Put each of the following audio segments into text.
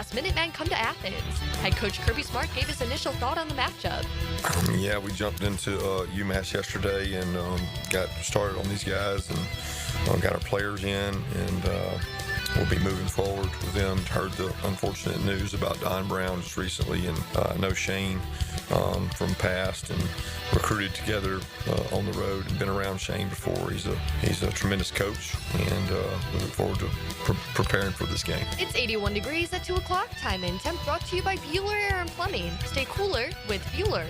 as Minutemen come to Athens. Head coach Kirby Smart gave his initial thought on the matchup. Yeah, we jumped into UMass yesterday and got started on these guys and got our players in, and we'll be moving forward with them. Heard the unfortunate news about Don Brown just recently, and I know Shane from past and recruited together on the road and been around Shane before. He's a tremendous coach, and we look forward to preparing for this game. It's 81 degrees at 2 o'clock. Time and temp brought to you by Bueller Air and Plumbing. Stay cooler with Bueller.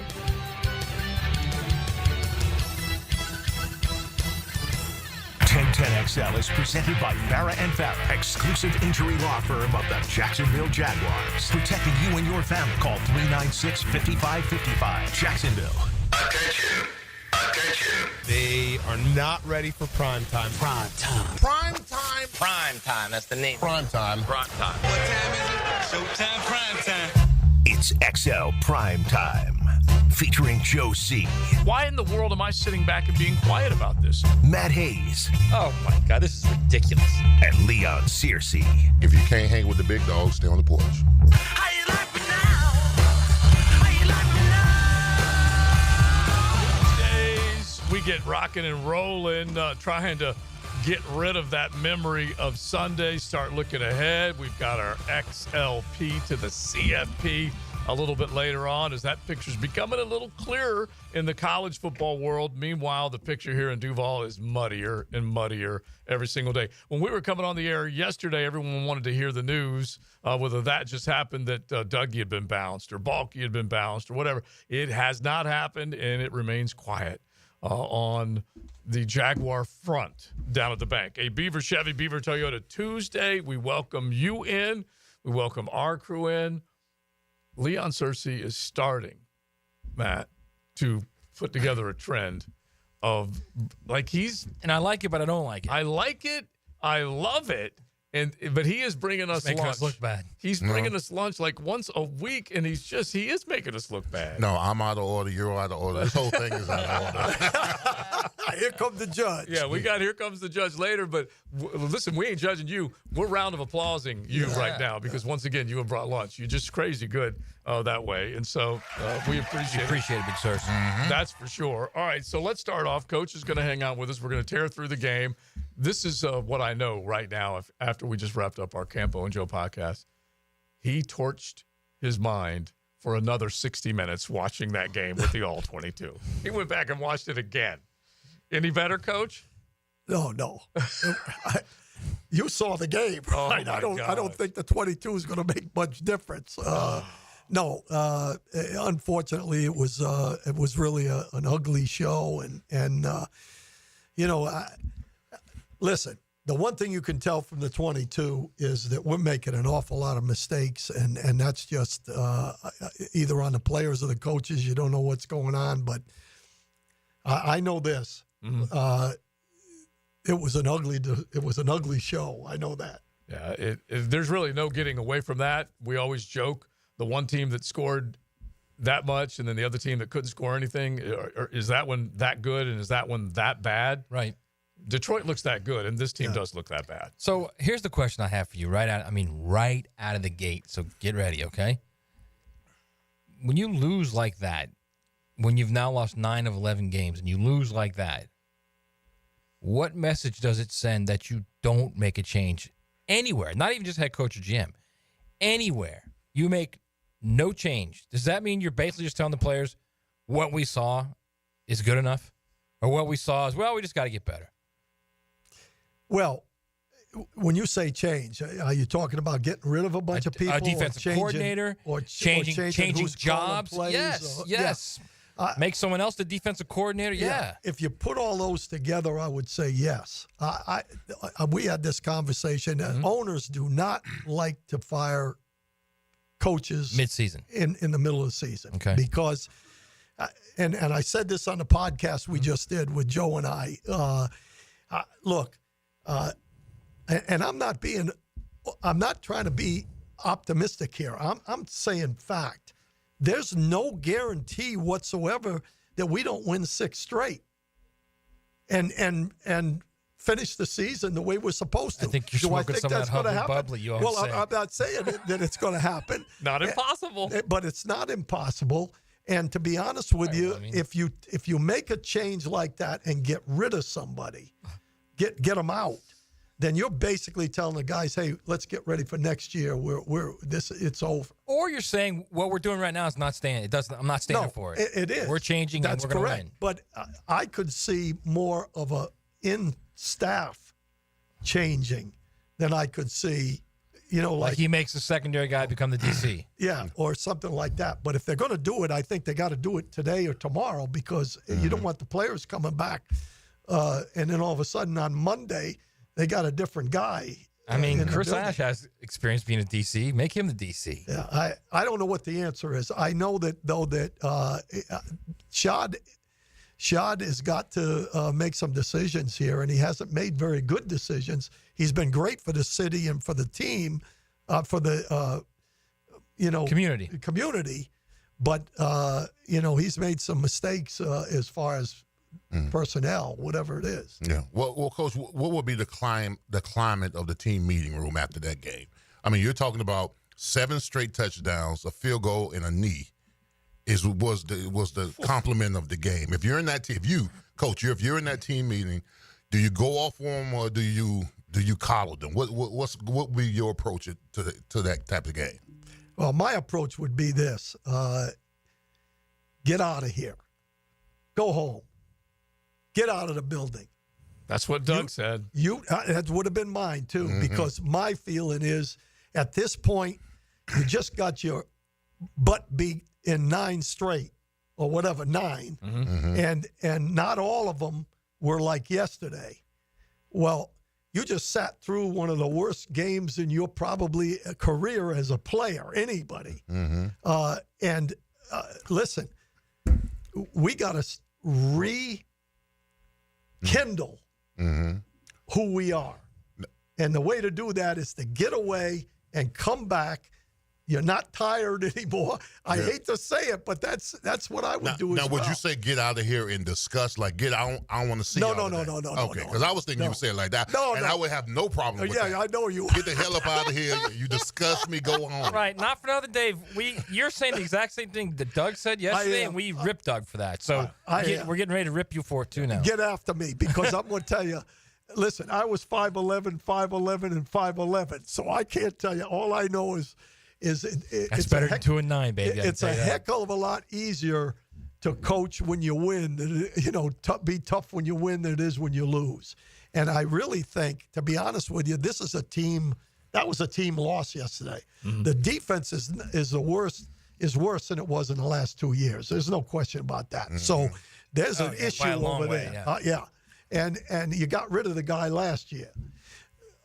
1010XL is presented by Farah & Farah, exclusive injury law firm of the Jacksonville Jaguars. Protecting you and your family. Call 396-5555. Jacksonville. Attention. Attention. They are not ready for prime time. Prime time. Prime time. Prime time. That's the name. Prime time. Prime time. What time is it? Showtime, prime time. It's XL Prime Time. Featuring Joe C. Why in the world am I sitting back and being quiet about this? Matt Hayes. Oh, my God. This is ridiculous. And Leon Searcy. If you can't hang with the big dogs, stay on the porch. How you like me now? How you like me now? Days we get rocking and rolling, trying to get rid of that memory of Sunday, start looking ahead. We've got our XLP to the CFP a little bit later on, as that picture's becoming a little clearer in the college football world. Meanwhile, the picture here in Duval is muddier and muddier every single day. When we were coming on the air yesterday, everyone wanted to hear the news, whether that just happened that Dougie had been bounced or Balky had been bounced or whatever. It has not happened, and it remains quiet on the Jaguar front down at the bank. A Beaver Chevy, Beaver Toyota Tuesday. We welcome you in. We welcome our crew in. Leon Searcy is starting, Matt, to put together a trend of, like, he's... And I like it, but I don't like it. I like it. I love it. But he is bringing us lunch. Us look bad. He's bringing us lunch like once a week, and he is making us look bad. No, I'm out of order. You're out of order. This whole thing is out of order. Here comes the judge. Yeah, we got Here Comes the Judge later, but listen, we ain't judging you. We're round of applauding you right now because, once again, you have brought lunch. You're just crazy good that way, and so we appreciate it. Big Searcy. That's for sure. All right, so let's start off. Coach is going to hang out with us. We're going to tear through the game. This is what I know right now after we just wrapped up our Campo and Joe podcast. He torched his mind for another 60 minutes watching that game with the All-22. He went back and watched it again. Any better, Coach? No. You saw the game, right? I don't think the 22 is going to make much difference. No, unfortunately, it was really an ugly show, and listen. The one thing you can tell from the 22 is that we're making an awful lot of mistakes, and that's just either on the players or the coaches. You don't know what's going on, but I know this. Mm-hmm. It was an ugly show. I know that. Yeah, there's really no getting away from that. We always joke the one team that scored that much and then the other team that couldn't score anything. Or is that one that good and is that one that bad? Right. Detroit looks that good, and this team does look that bad. So here's the question I have for you right out of the gate. So get ready, okay? When you lose like that, when you've now lost 9 of 11 games and you lose like that, what message does it send that you don't make a change anywhere? Not even just head coach or GM. Anywhere. You make no change. Does that mean you're basically just telling the players what we saw is good enough? Or what we saw is, we just got to get better? Well, when you say change, are you talking about getting rid of a bunch of people? A defensive coordinator? Or changing jobs? Yes. Make someone else the defensive coordinator? Yeah. If you put all those together, I would say yes. We had this conversation. Mm-hmm. Owners do not like to fire coaches mid-season in the middle of the season. Okay. Because, and I said this on the podcast we just did with Joe and I. Look, and I'm not trying to be optimistic here. I'm saying fact. There's no guarantee whatsoever that we don't win 6 straight. And finish the season the way we're supposed to. I think you're Do I smoking think some of that's that going to hubbly happen? bubbly you Well, always say. I'm not saying that it's going to happen. Not impossible. But it's not impossible. And to be honest with you, if you make a change like that and get rid of somebody, get them out, then you're basically telling the guys, hey, let's get ready for next year. It's over. Or you're saying what we're doing right now is not staying. It doesn't. I'm not standing for it. It is. We're changing. That's and we're correct. Win. But I could see more of a in staff changing than I could see. Like he makes the secondary guy become the DC. Yeah, or something like that. But if they're going to do it, I think they got to do it today or tomorrow because you don't want the players coming back. And then all of a sudden on Monday, they got a different guy. I mean, Chris Ash has experience being a DC. Make him the DC. Yeah, I don't know what the answer is. I know that, though, that Shad has got to make some decisions here, and he hasn't made very good decisions. He's been great for the city and for the team, for the community. But he's made some mistakes as far as personnel, whatever it is. Yeah. Well, Coach, what would be the climate of the team meeting room after that game? I mean, you're talking about 7 straight touchdowns, a field goal, and a knee. Was the compliment of the game. If you're in that team, if you're in that team meeting, do you go off on them or do you coddle them? What would be your approach to that type of game? Well, my approach would be this: get out of here, go home, get out of the building. That's what Doug said. That would have been mine too, because my feeling is at this point you just got your butt beat in 9 straight or whatever, 9. And not all of them were like yesterday. Well, you just sat through one of the worst games in your probably career as a player, anybody. Listen, we got to rekindle who we are. And the way to do that is to get away and come back. You're not tired anymore. I hate to say it, but that's what I would do as well. Now, would you say get out of here and discuss, like, I don't want to see No. Okay, because I was thinking you would say it like that. No. I would have no problem with that. Yeah, I know you. Get the hell up out of here. You disgust me, go on. Right, not for nothing, Dave. You're saying the exact same thing that Doug said yesterday, and we ripped Doug for that. So we're getting ready to rip you for it, too, now. Get after me, because I'm going to tell you, listen, I was 5'11", and 5'11". So I can't tell you. All I know is it's better than 2 and 9, baby. It's a heck of a lot easier to coach when you win, be tough when you win than it is when you lose. And I really think, to be honest with you, this is a team that was a team loss yesterday. The defense is worse than it was in the last 2 years. There's no question about that. So there's an issue over there. And you got rid of the guy last year,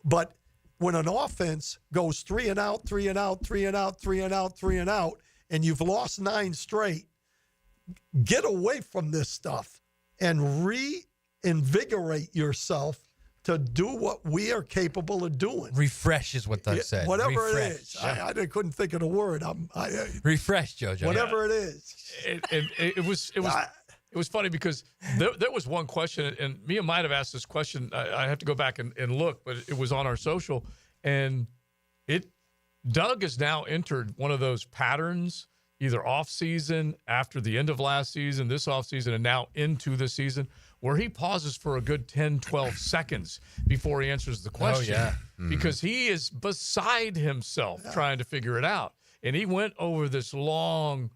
but when an offense goes 3 and out, 3 and out, 3 and out, 3 and out, 3 and out, and you've lost 9 straight, get away from this stuff and reinvigorate yourself to do what we are capable of doing. Refresh is what Doug said. Whatever it is. I couldn't think of the word. Refresh, JoJo. Whatever it is. It was funny because there was one question, and Mia might have asked this question. I have to go back and look, but it was on our social. And Doug has now entered one of those patterns, either off season, after the end of last season, this off season, and now into the season, where he pauses for a good 10, 12 seconds before he answers the question. Oh, yeah. Because he is beside himself trying to figure it out. And he went over this long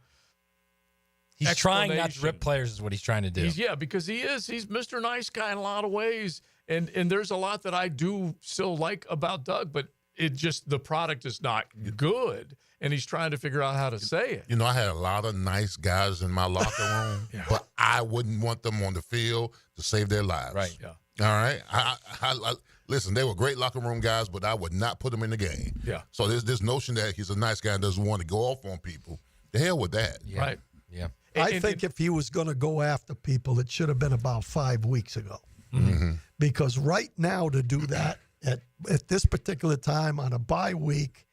He's trying not to rip players is what he's trying to do. Because he's Mr. Nice Guy in a lot of ways. And there's a lot that I do still like about Doug, but the product is not good. And he's trying to figure out how to say it. I had a lot of nice guys in my locker room, but I wouldn't want them on the field to save their lives. Right. Yeah. All right. I listen, they were great locker room guys, but I would not put them in the game. Yeah. So there's this notion that he's a nice guy and doesn't want to go off on people. The hell with that. Yeah. Right. Yeah. I think if he was going to go after people, it should have been about 5 weeks ago. Because right now to do that at this particular time on a bye week,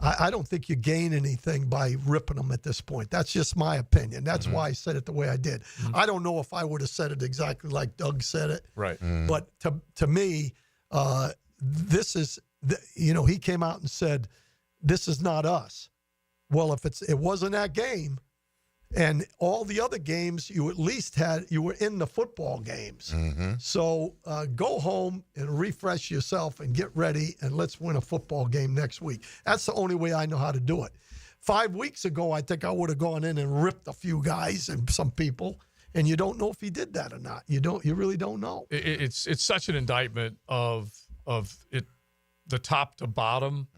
I don't think you gain anything by ripping them at this point. That's just my opinion. That's why I said it the way I did. I don't know if I would have said it exactly like Doug said it. Right. But to me, this is, he came out and said, this is not us. Well, if it wasn't that game, and all the other games, you at least you were in the football games. So go home and refresh yourself and get ready, and let's win a football game next week. That's the only way I know how to do it. 5 weeks ago, I think I would have gone in and ripped a few guys and some people, and you don't know if he did that or not. You really don't know. It's such an indictment of it, the top to bottom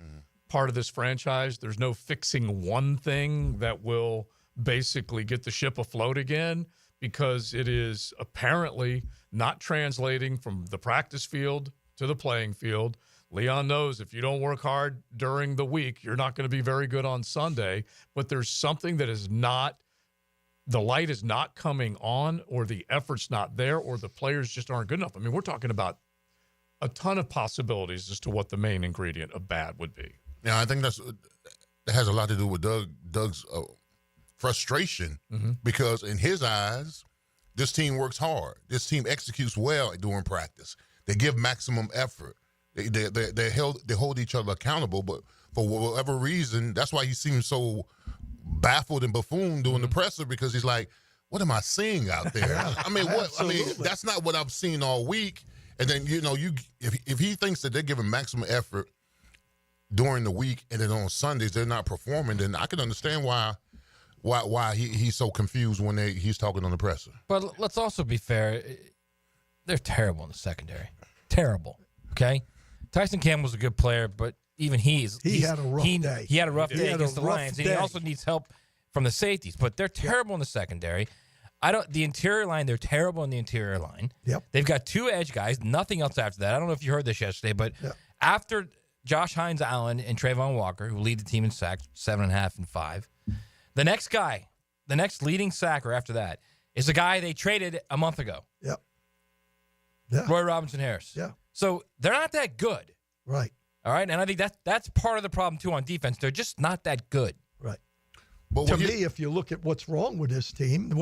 part of this franchise. There's no fixing one thing that will basically get the ship afloat again, because it is apparently not translating from the practice field to the playing field. Leon knows if you don't work hard during the week, you're not going to be very good on Sunday. But there's something that is not, the light is not coming on, or the effort's not there, or the players just aren't good enough. I mean, we're talking about a ton of possibilities as to what the main ingredient of bad would be. Yeah, I think that has a lot to do with Doug's frustration, because in his eyes, this team works hard. This team executes well during practice. They give maximum effort. They hold each other accountable, but for whatever reason, that's why he seems so baffled and buffooned doing the presser, because he's like, what am I seeing out there? I mean, that's not what I've seen all week. And then, if he thinks that they're giving maximum effort during the week and then on Sundays they're not performing, then I can understand why he's so confused when he's talking on the presser. But let's also be fair. They're terrible in the secondary. Terrible. Okay? Tyson Campbell's a good player, but even he had a rough day. He had a rough day against the Lions, and he also needs help from the safeties. But they're terrible in the secondary. The interior line, they're terrible in the interior line. Yep. They've got two edge guys, nothing else after that. I don't know if you heard this yesterday, but after Josh Hines-Allen and Trayvon Walker, who lead the team in sacks, 7.5 and 5, the next leading sacker after that is a guy they traded a month ago. Yep. Yeah. Roy Robinson Harris. Yeah. So they're not that good. Right. All right. And I think that's part of the problem, too, on defense. They're just not that good. Right. But to me, if you look at what's wrong with this team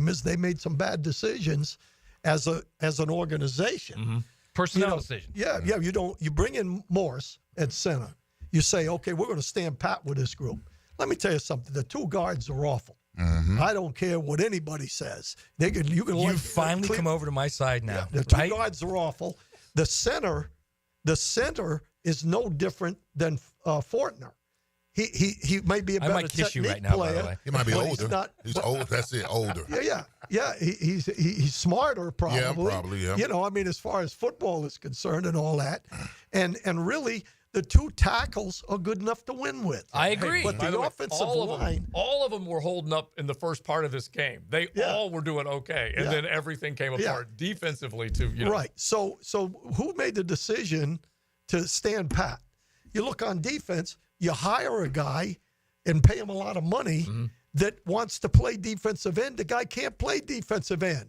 is they made some bad decisions as an organization. Personnel decisions. Yeah. You bring in Morse at center. You say, okay, we're going to stand pat with this group. Let me tell you something. The two guards are awful. I don't care what anybody says. You finally come over to my side now. The two guards are awful. The center is no different than Fortner. He might be a better kiss you technique right now, player. by the way. He might be but older. He's old. That's it. Older. Yeah. He's smarter, probably. Yeah, probably. Yeah. As far as football is concerned and all that, and really, the two tackles are good enough to win with. I agree. But the offensive line, all of them were holding up in the first part of this game. They all were doing okay, and then everything came apart defensively too. Right. So who made the decision to stand pat? You look on defense. You hire a guy and pay him a lot of money that wants to play defensive end. The guy can't play defensive end.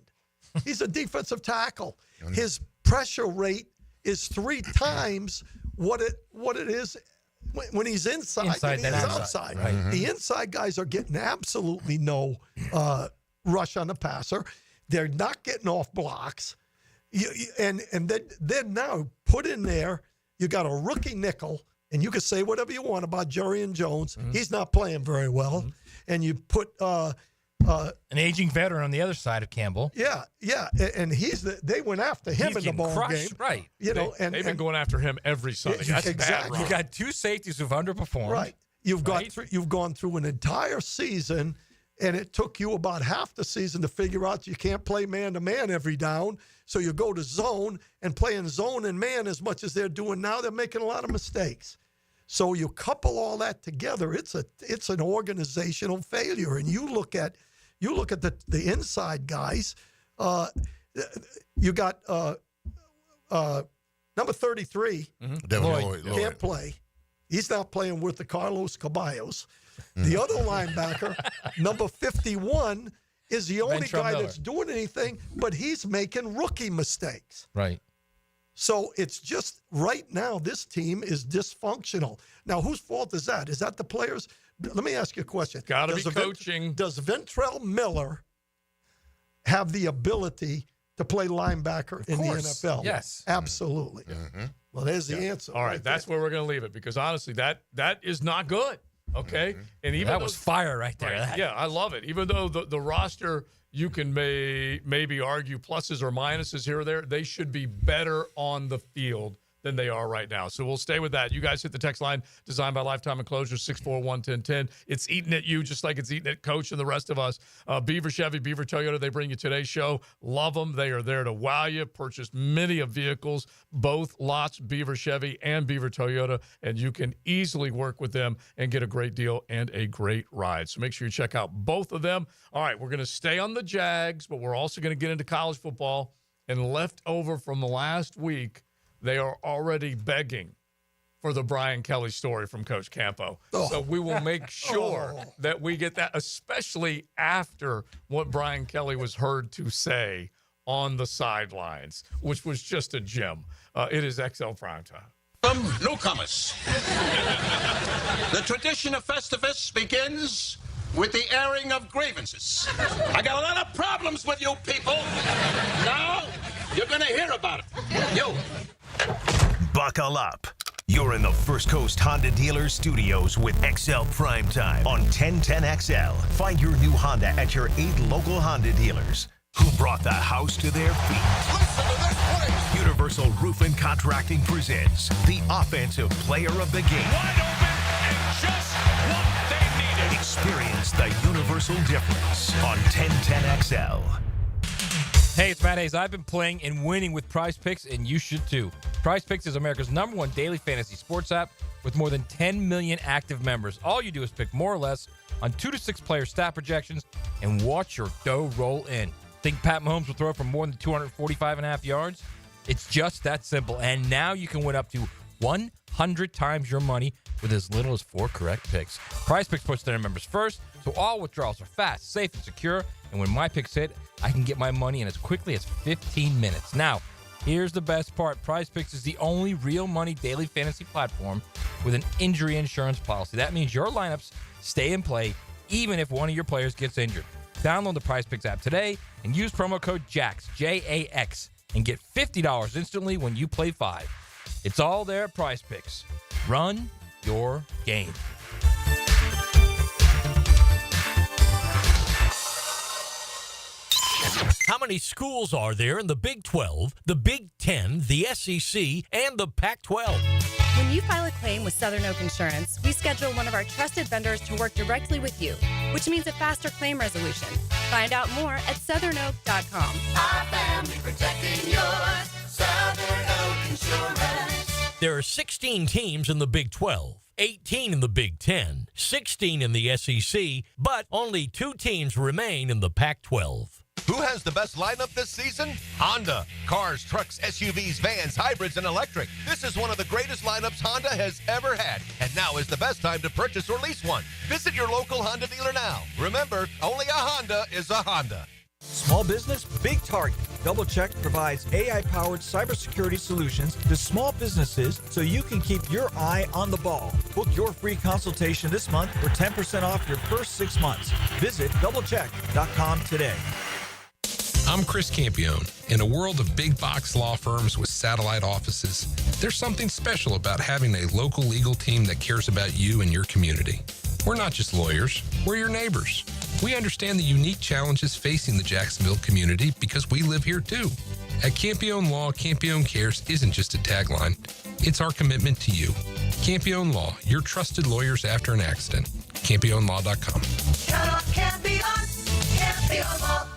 He's a defensive tackle. His pressure rate is 3 times what it is when he's inside than he's outside. Right. The inside guys are getting absolutely no rush on the passer. They're not getting off blocks. And then now put in there, you got a rookie nickel. And you can say whatever you want about Jurian Jones. He's not playing very well. And you put an aging veteran on the other side of Campbell. Yeah. And they went after him in the ball game. Right. They've been going after him every Sunday. That's exactly. bad. You got two safeties who've underperformed. Right. You've gone through an entire season, and it took you about half the season to figure out you can't play man-to-man every down. So you go to zone, and playing zone and man as much as they're doing now, they're making a lot of mistakes. So you couple all that together, it's an organizational failure. And you look at the inside guys. You got number 33, Lloyd. Can't play. He's not playing with the Carlos Caballos. The other linebacker, number 51, is the only guy that's doing anything, but he's making rookie mistakes. Right. So it's just right now, this team is dysfunctional. Now, whose fault is that? Is that the players? Let me ask you a question. Got to be coaching. Does Ventrell Miller have the ability to play linebacker in the NFL? Yes. Absolutely. Mm-hmm. Well, there's the answer. All right, that's where we're going to leave it because honestly, that is not good. Okay, and even that was fire right there. Right, yeah, I love it. Even though the roster, you can maybe argue pluses or minuses here or there, they should be better on the field than they are right now. So we'll stay with that. You guys hit the text line, designed by Lifetime Enclosure, 641-1010. It's eating at you just like it's eating at Coach and the rest of us. Beaver Chevy, Beaver Toyota, they bring you today's show. Love them. They are there to wow you. Purchased many of vehicles, both lots, Beaver Chevy and Beaver Toyota, and you can easily work with them and get a great deal and a great ride. So make sure you check out both of them. All right, we're going to stay on the Jags, but we're also going to get into college football. And left over from the last week, they are already begging for the Brian Kelly story from Coach Campo. So we will make sure that we get that, especially after what Brian Kelly was heard to say on the sidelines, which was just a gem. It is XL Primetime. Newcomers. The tradition of Festivus begins with the airing of grievances. I got a lot of problems with you people. Now, you're going to hear about it. You. Buckle up. You're in the First Coast Honda Dealer Studios with XL Primetime on 1010XL. Find your new Honda at your 8 local Honda dealers who brought the house to their feet. Listen to this place. Universal Roofing Contracting presents the offensive player of the game. Wide open and just what they needed. Experience the universal difference on 1010XL. Hey, it's Matt Hayes. I've been playing and winning with Prize Picks, and you should too. Prize Picks is America's #1 daily fantasy sports app with more than 10 million active members. All you do is pick more or less on 2 to 6 player stat projections and watch your dough roll in. Think Pat Mahomes will throw for more than 245.5 yards? It's just that simple. And now you can win up to 100 times your money with as little as 4 correct picks. Prize Picks puts their members first, so all withdrawals are fast, safe, and secure. And when my picks hit, I can get my money in as quickly as 15 minutes. Now, here's the best part. Prize Picks is the only real money daily fantasy platform with an injury insurance policy. That means your lineups stay in play even if one of your players gets injured. Download the Prize Picks app today and use promo code JAX, J-A-X, and get $50 instantly when you play 5. It's all there at Prize Picks. Run your game. How many schools are there in the Big 12, the Big 10, the SEC, and the Pac-12? When you file a claim with Southern Oak Insurance, we schedule one of our trusted vendors to work directly with you, which means a faster claim resolution. Find out more at southernoak.com. Our family protecting yours. Southern Oak Insurance. There are 16 teams in the Big 12, 18 in the Big 10, 16 in the SEC, but only 2 teams remain in the Pac-12. Who has the best lineup this season? Honda. Cars, trucks, SUVs, vans, hybrids, and electric. This is one of the greatest lineups Honda has ever had. And now is the best time to purchase or lease one. Visit your local Honda dealer now. Remember, only a Honda is a Honda. Small business, big target. DoubleCheck provides AI-powered cybersecurity solutions to small businesses so you can keep your eye on the ball. Book your free consultation this month for 10% off your first 6 months. Visit doublecheck.com today. I'm Chris Campione. In a world of big box law firms with satellite offices, there's something special about having a local legal team that cares about you and your community. We're not just lawyers, we're your neighbors. We understand the unique challenges facing the Jacksonville community because we live here too. At Campione Law, Campione Cares isn't just a tagline, it's our commitment to you. Campione Law, your trusted lawyers after an accident. CampioneLaw.com. Count on Campione. Campione Law.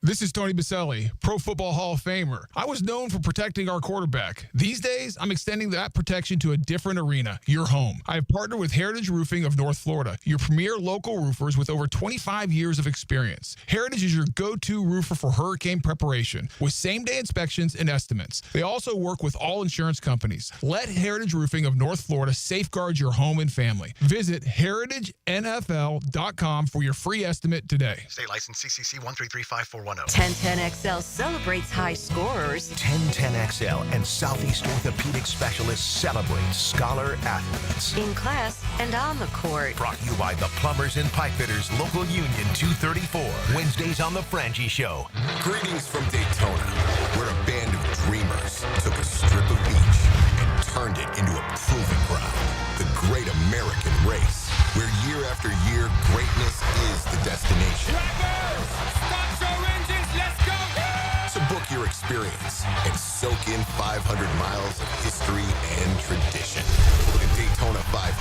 This is Tony Baselli, Pro Football Hall of Famer. I was known for protecting our quarterback. These days, I'm extending that protection to a different arena, your home. I have partnered with Heritage Roofing of North Florida, your premier local roofers with over 25 years of experience. Heritage is your go-to roofer for hurricane preparation with same-day inspections and estimates. They also work with all insurance companies. Let Heritage Roofing of North Florida safeguard your home and family. Visit heritagenfl.com for your free estimate today. State license CCC 133541. them. 1010XL celebrates high scorers. 1010XL and Southeast Orthopedic Specialists celebrates scholar athletes. In class and on the court. Brought to you by the Plumbers and Pipe Fitters Local Union 234. Wednesdays on The Frangie Show. Greetings from Daytona, where a band of dreamers took a strip of beach and turned it into a proving ground. The Great American Race, where year after year, greatness is the destination. Drivers, start your engines, let's go! So book your experience and soak in 500 miles of history and tradition. The Daytona 500,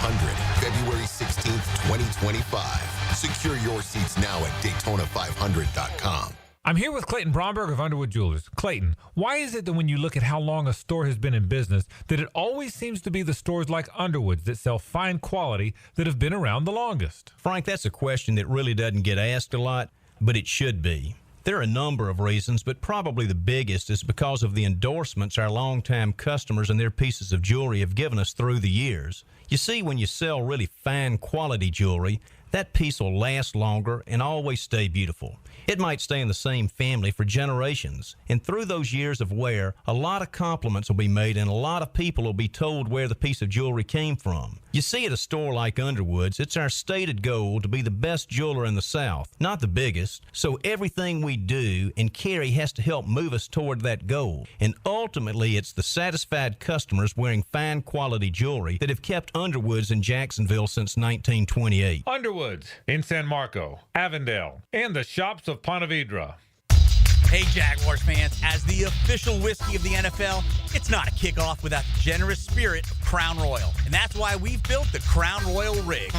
February 16th, 2025. Secure your seats now at Daytona500.com. I'm here with Clayton Bromberg of Underwood Jewelers. Clayton, why is it that when you look at how long a store has been in business, that it always seems to be the stores like Underwood's that sell fine quality that have been around the longest? Frank, that's a question that really doesn't get asked a lot, but it should be. There are a number of reasons, but probably the biggest is because of the endorsements our longtime customers and their pieces of jewelry have given us through the years. You see, when you sell really fine quality jewelry, that piece will last longer and always stay beautiful. It might stay in the same family for generations, and through those years of wear, a lot of compliments will be made and a lot of people will be told where the piece of jewelry came from. You see, at a store like Underwood's, it's our stated goal to be the best jeweler in the South, not the biggest, so everything we do and carry has to help move us toward that goal. And ultimately, it's the satisfied customers wearing fine quality jewelry that have kept Underwood's in Jacksonville since 1928. Underwood's in San Marco, Avondale, and the shops of Ponte Vedra. Hey, Jaguars fans, as the official whiskey of the NFL, it's not a kickoff without the generous spirit of Crown Royal. And that's why we've built the Crown Royal Rig.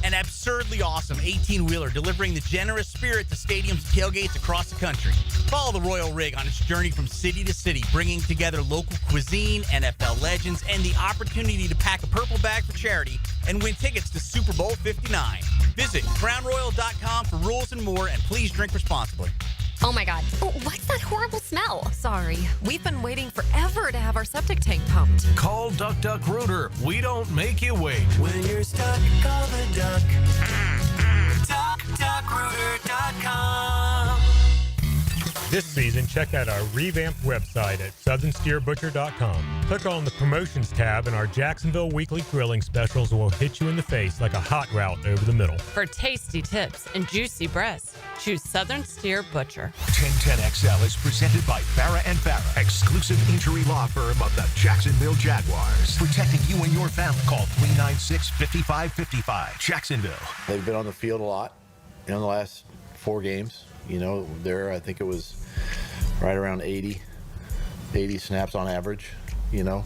An absurdly awesome 18-wheeler delivering the generous spirit to stadiums and tailgates across the country. Follow the Royal Rig on its journey from city to city, bringing together local cuisine, NFL legends, and the opportunity to pack a purple bag for charity and win tickets to Super Bowl 59. Visit crownroyal.com for rules and more, and please drink responsibly. Oh my God. Oh, what's that horrible smell? Sorry. We've been waiting forever to have our septic tank pumped. Call Duck Duck Rooter. We don't make you wait. When you're stuck, call the duck. DuckDuckRooter.com. This season, check out our revamped website at southernsteerbutcher.com. Click on the Promotions tab, and our Jacksonville Weekly Grilling Specials will hit you in the face like a hot route over the middle. For tasty tips and juicy breasts, choose Southern Steer Butcher. 1010XL is presented by Farrah & Farrah, exclusive injury law firm of the Jacksonville Jaguars. Protecting you and your family. Call 396-5555. Jacksonville. They've been on the field a lot in the last 4 games. You know, I think it was right around 80 snaps on average, you know,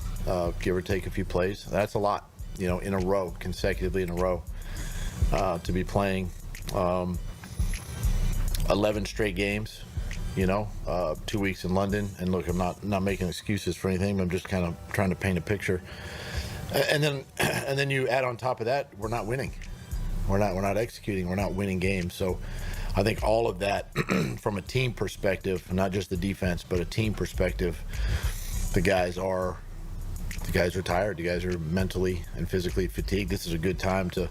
give or take a few plays. That's a lot, you know, in a row, consecutively in a row, to be playing 11 straight games, you know, 2 weeks in London. And look, I'm not making excuses for anything. I'm just kind of trying to paint a picture. And then you add on top of that, we're not winning. We're not executing. We're not winning games. So I think all of that from a team perspective, not just the defense, but a team perspective, the guys are tired. The guys are mentally and physically fatigued. This is a good time to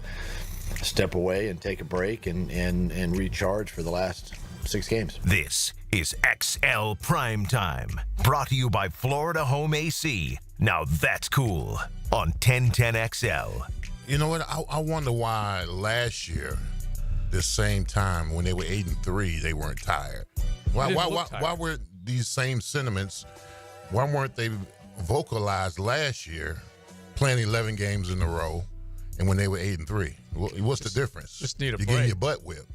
step away and take a break and recharge for the last 6 games. This is XL Primetime, brought to you by Florida Home AC. Now that's cool on 1010XL. You know what? I wonder why last year, this same time when they were 8-3, they weren't tired. Why were these same sentiments? Why weren't they vocalized last year, playing 11 games in a row, and when they were 8-3? What's the difference? Just need a You're break. getting your butt whipped.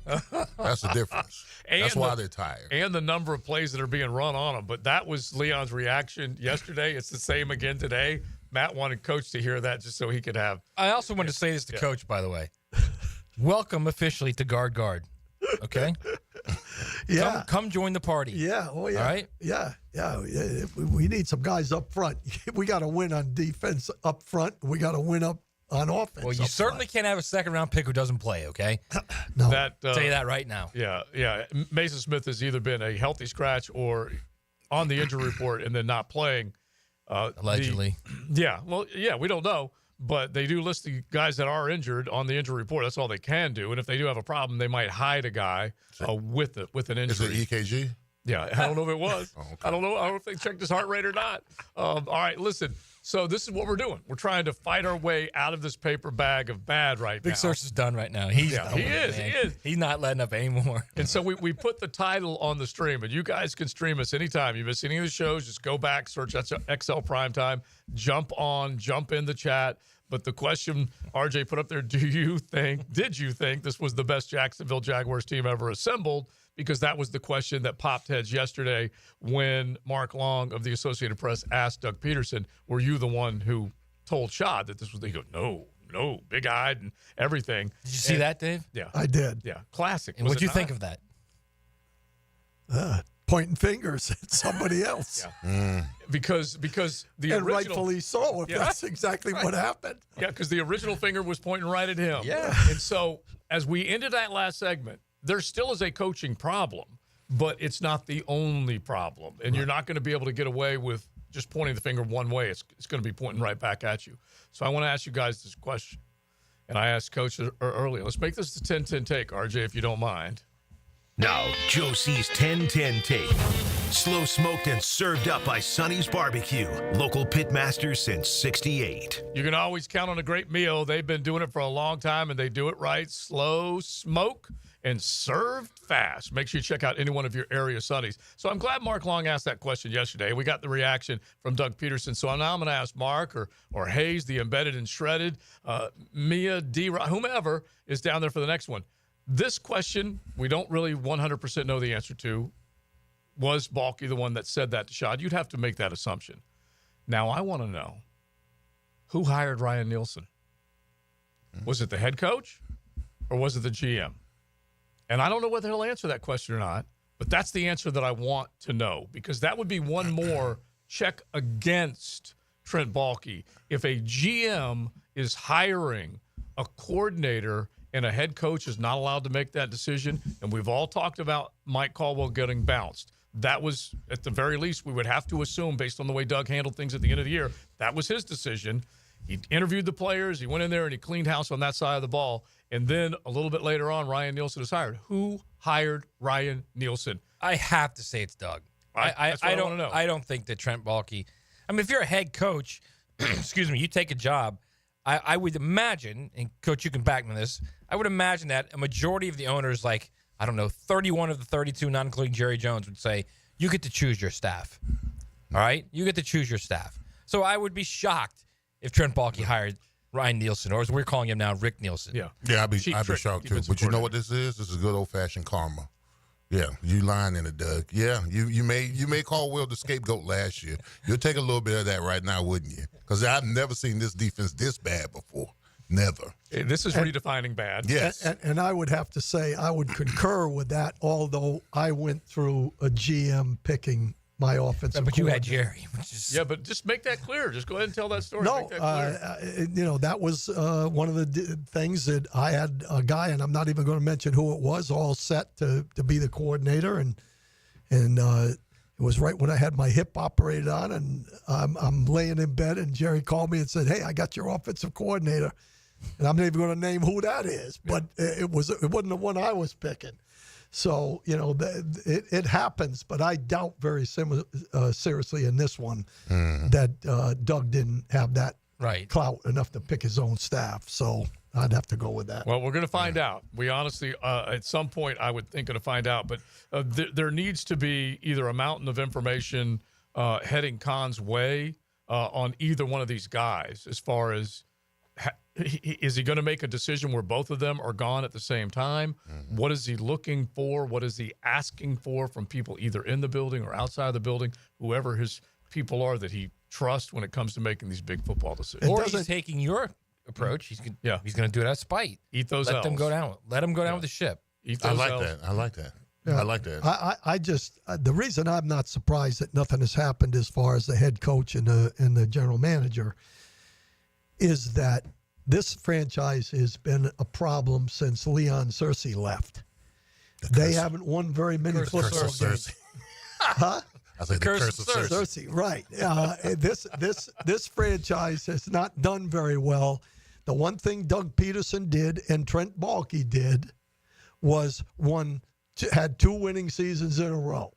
That's the difference. That's why they're tired. And the number of plays that are being run on them. But that was Leon's reaction yesterday. It's the same again today. Matt wanted Coach to hear that just so he could have. I also wanted to say this to Coach, by the way. Welcome officially to Guard. Okay? Yeah. Come join the party. Yeah. Oh, yeah. All right? Yeah. We need some guys up front. We got to win on defense up front. We got to win up on offense. Well, you certainly can't have a second-round pick who doesn't play, okay? No. I'll tell you that right now. Yeah. Mason Smith has either been a healthy scratch or on the injury report and then not playing. Allegedly. We don't know. but they do list the guys that are injured on the injury report. That's all they can do. And if they do have a problem, they might hide a guy with an injury. Is it EKG? Yeah, I don't know if it was. Okay. I don't know. I don't know if they checked his heart rate or not. All right, listen. So this is what we're doing. We're trying to fight our way out of this paper bag of bad right now. Big Search is done right now. He's done he with it, is. man. He is. He's not letting up anymore. And so we put the title on the stream, and you guys can stream us anytime. You miss any of the shows, just go back, search XL Primetime, jump in the chat. But the question RJ put up there, did you think this was the best Jacksonville Jaguars team ever assembled? Because that was the question that popped heads yesterday when Mark Long of the Associated Press asked Doug Peterson, were you the one who told Shad that this was? He goes, no, big-eyed and everything. Did you see that, Dave? Yeah. I did. Yeah, classic. And what'd you think of that? Pointing fingers at somebody else. Yeah. Because the and original, rightfully so, if that's exactly what happened. Yeah, because the original finger was pointing right at him. Yeah. And so as we ended that last segment, there still is a coaching problem, but it's not the only problem. And you're not going to be able to get away with just pointing the finger one way. It's going to be pointing right back at you. So I want to ask you guys this question. And I asked Coach earlier. Let's make this the 10-10 take, RJ, if you don't mind. Now, Joe C's 10-10 take. Slow smoked and served up by Sonny's Barbecue. Local pitmaster since 68. You can always count on a great meal. They've been doing it for a long time, and they do it right. Slow smoke and served fast. Make sure you check out any one of your area Sonny's. So I'm glad Mark Long asked that question yesterday. We got the reaction from Doug Peterson. So now I'm going to ask Mark or Hayes, the embedded and shredded, Mia, whomever is down there for the next one. This question, we don't really 100% know the answer to. Was Balky the one that said that to Shad? You'd have to make that assumption. Now, I want to know, who hired Ryan Nielsen? Was it the head coach or was it the GM? And I don't know whether he'll answer that question or not, but that's the answer that I want to know, because that would be one more check against Trent Baalke. If a GM is hiring a coordinator and a head coach is not allowed to make that decision, and we've all talked about Mike Caldwell getting bounced. That was, at the very least, we would have to assume, based on the way Doug handled things at the end of the year, that was his decision. He interviewed the players. He went in there and he cleaned house on that side of the ball. And then a little bit later on, Ryan Nielsen is hired. Who hired Ryan Nielsen? I have to say it's Doug. I don't know. I don't think that Trent Baalke. I mean, if you're a head coach, excuse me, you take a job. I would imagine, and Coach, you can back me on this, I would imagine that a majority of the owners, like, I don't know, 31 of the 32, not including Jerry Jones, would say, you get to choose your staff. All right? You get to choose your staff. So I would be shocked if Trent Baalke hired Ryan Nielsen, or as we're calling him now, Rick Nielsen. Yeah. Yeah, I'd be shocked too. But you know what this is? This is good old-fashioned karma. Yeah, you lying in it, Doug. Yeah, you made Caldwell the scapegoat last year. You'll take a little bit of that right now, wouldn't you? Because I've never seen this defense this bad before. Never. This is redefining bad. Yes. And I would have to say I would concur with that, although I went through a GM picking my offensive But you had coordinator. Jerry. Which is... Yeah, but just make that clear. Just go ahead and tell that story. No, Make that clear. that was one of the things that I had a guy, and I'm not even going to mention who it was, all set to be the coordinator, and it was right when I had my hip operated on, and I'm laying in bed, and Jerry called me and said, "Hey, I got your offensive coordinator," and I'm not even going to name who that is, but it wasn't the one I was picking. So, it happens, but I doubt very seriously in this one that Doug didn't have that clout enough to pick his own staff. So I'd have to go with that. Well, we're going to find out. We honestly, at some point, I would think, going to find out. But there needs to be either a mountain of information heading Khan's way on either one of these guys as far as is he going to make a decision where both of them are gone at the same time? What is he looking for? What is he asking for from people either in the building or outside of the building, whoever his people are that he trusts when it comes to making these big football decisions? Or he's taking your approach. He's going to do it out of spite. Eat those Let L's. them go down. Let them go down with the ship. Eat I those like L's. that. I like that. Yeah. I like that. I just the reason I'm not surprised that nothing has happened as far as the head coach and the general manager is that this franchise has been a problem since Leon Searcy left. They haven't won very many football games. Huh? I say the curse of Searcy. Searcy, right. This franchise has not done very well. The one thing Doug Peterson did and Trent Baalke did was had 2 winning seasons in a row,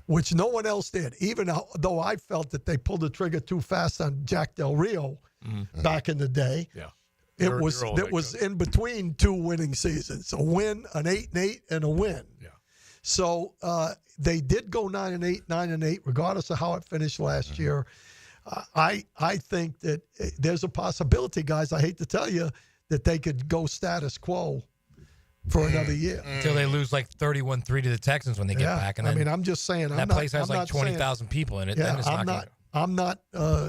which no one else did, even though I felt that they pulled the trigger too fast on Jack Del Rio back in the day. Yeah. It was in between 2 winning seasons, a win, an 8-8, and a win. Yeah. So they did go 9-8, 9-8, regardless of how it finished last year. I think that there's a possibility, guys. I hate to tell you that they could go status quo for another year until they lose like 31-3 to the Texans when they get back. And I mean, I'm just saying that place has like 20,000 people in it. Yeah, then it's I'm not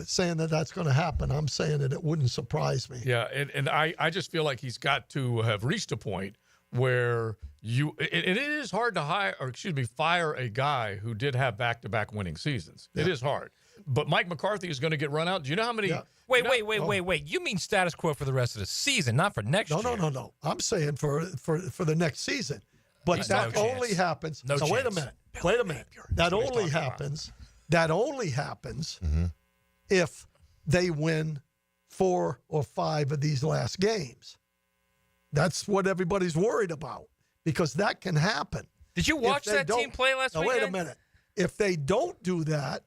saying that that's going to happen. I'm saying that it wouldn't surprise me. Yeah, and I just feel like he's got to have reached a point where it is hard to fire a guy who did have back-to-back winning seasons. Yeah. It is hard. But Mike McCarthy is going to get run out. Do you know how many? Yeah. Wait. You mean status quo for the rest of the season, not for next year? No. I'm saying for the next season. But that only happens. No chance. Wait a minute. That only happens. That only happens if they win 4 or 5 of these last games. That's what everybody's worried about because that can happen. Did you watch that team play last weekend? Wait a minute. If they don't do that,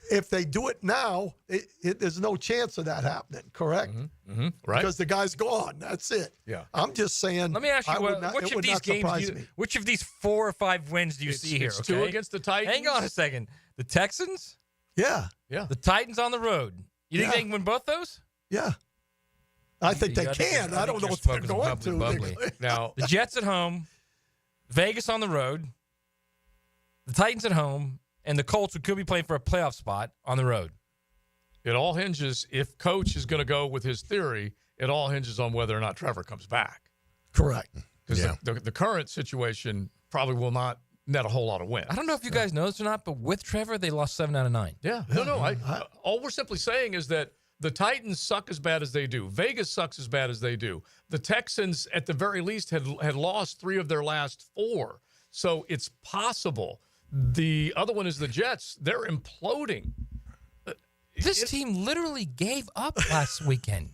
if they do it now, there's no chance of that happening, correct? Right. Because the guy's gone. That's it. Yeah. I'm just saying. Let me ask you, which of these 4 or 5 wins do you see here? It's 2 against the Titans. Hang on a second. The Texans? Yeah. The Titans on the road. You think they can win both those? Yeah. I think they can. I don't know what they're going to. Now, the Jets at home, Vegas on the road, the Titans at home, and the Colts, who could be playing for a playoff spot, on the road. It all hinges, if Coach is going to go with his theory, it all hinges on whether or not Trevor comes back. Correct. Because the current situation probably will not net a whole lot of wins. I don't know if you guys know this or not, but with Trevor, they lost 7 out of 9. Yeah. No. All we're simply saying is that the Titans suck as bad as they do. Vegas sucks as bad as they do. The Texans, at the very least, had lost 3 of their last 4. So it's possible. The other one is the Jets. They're imploding. This team literally gave up last weekend.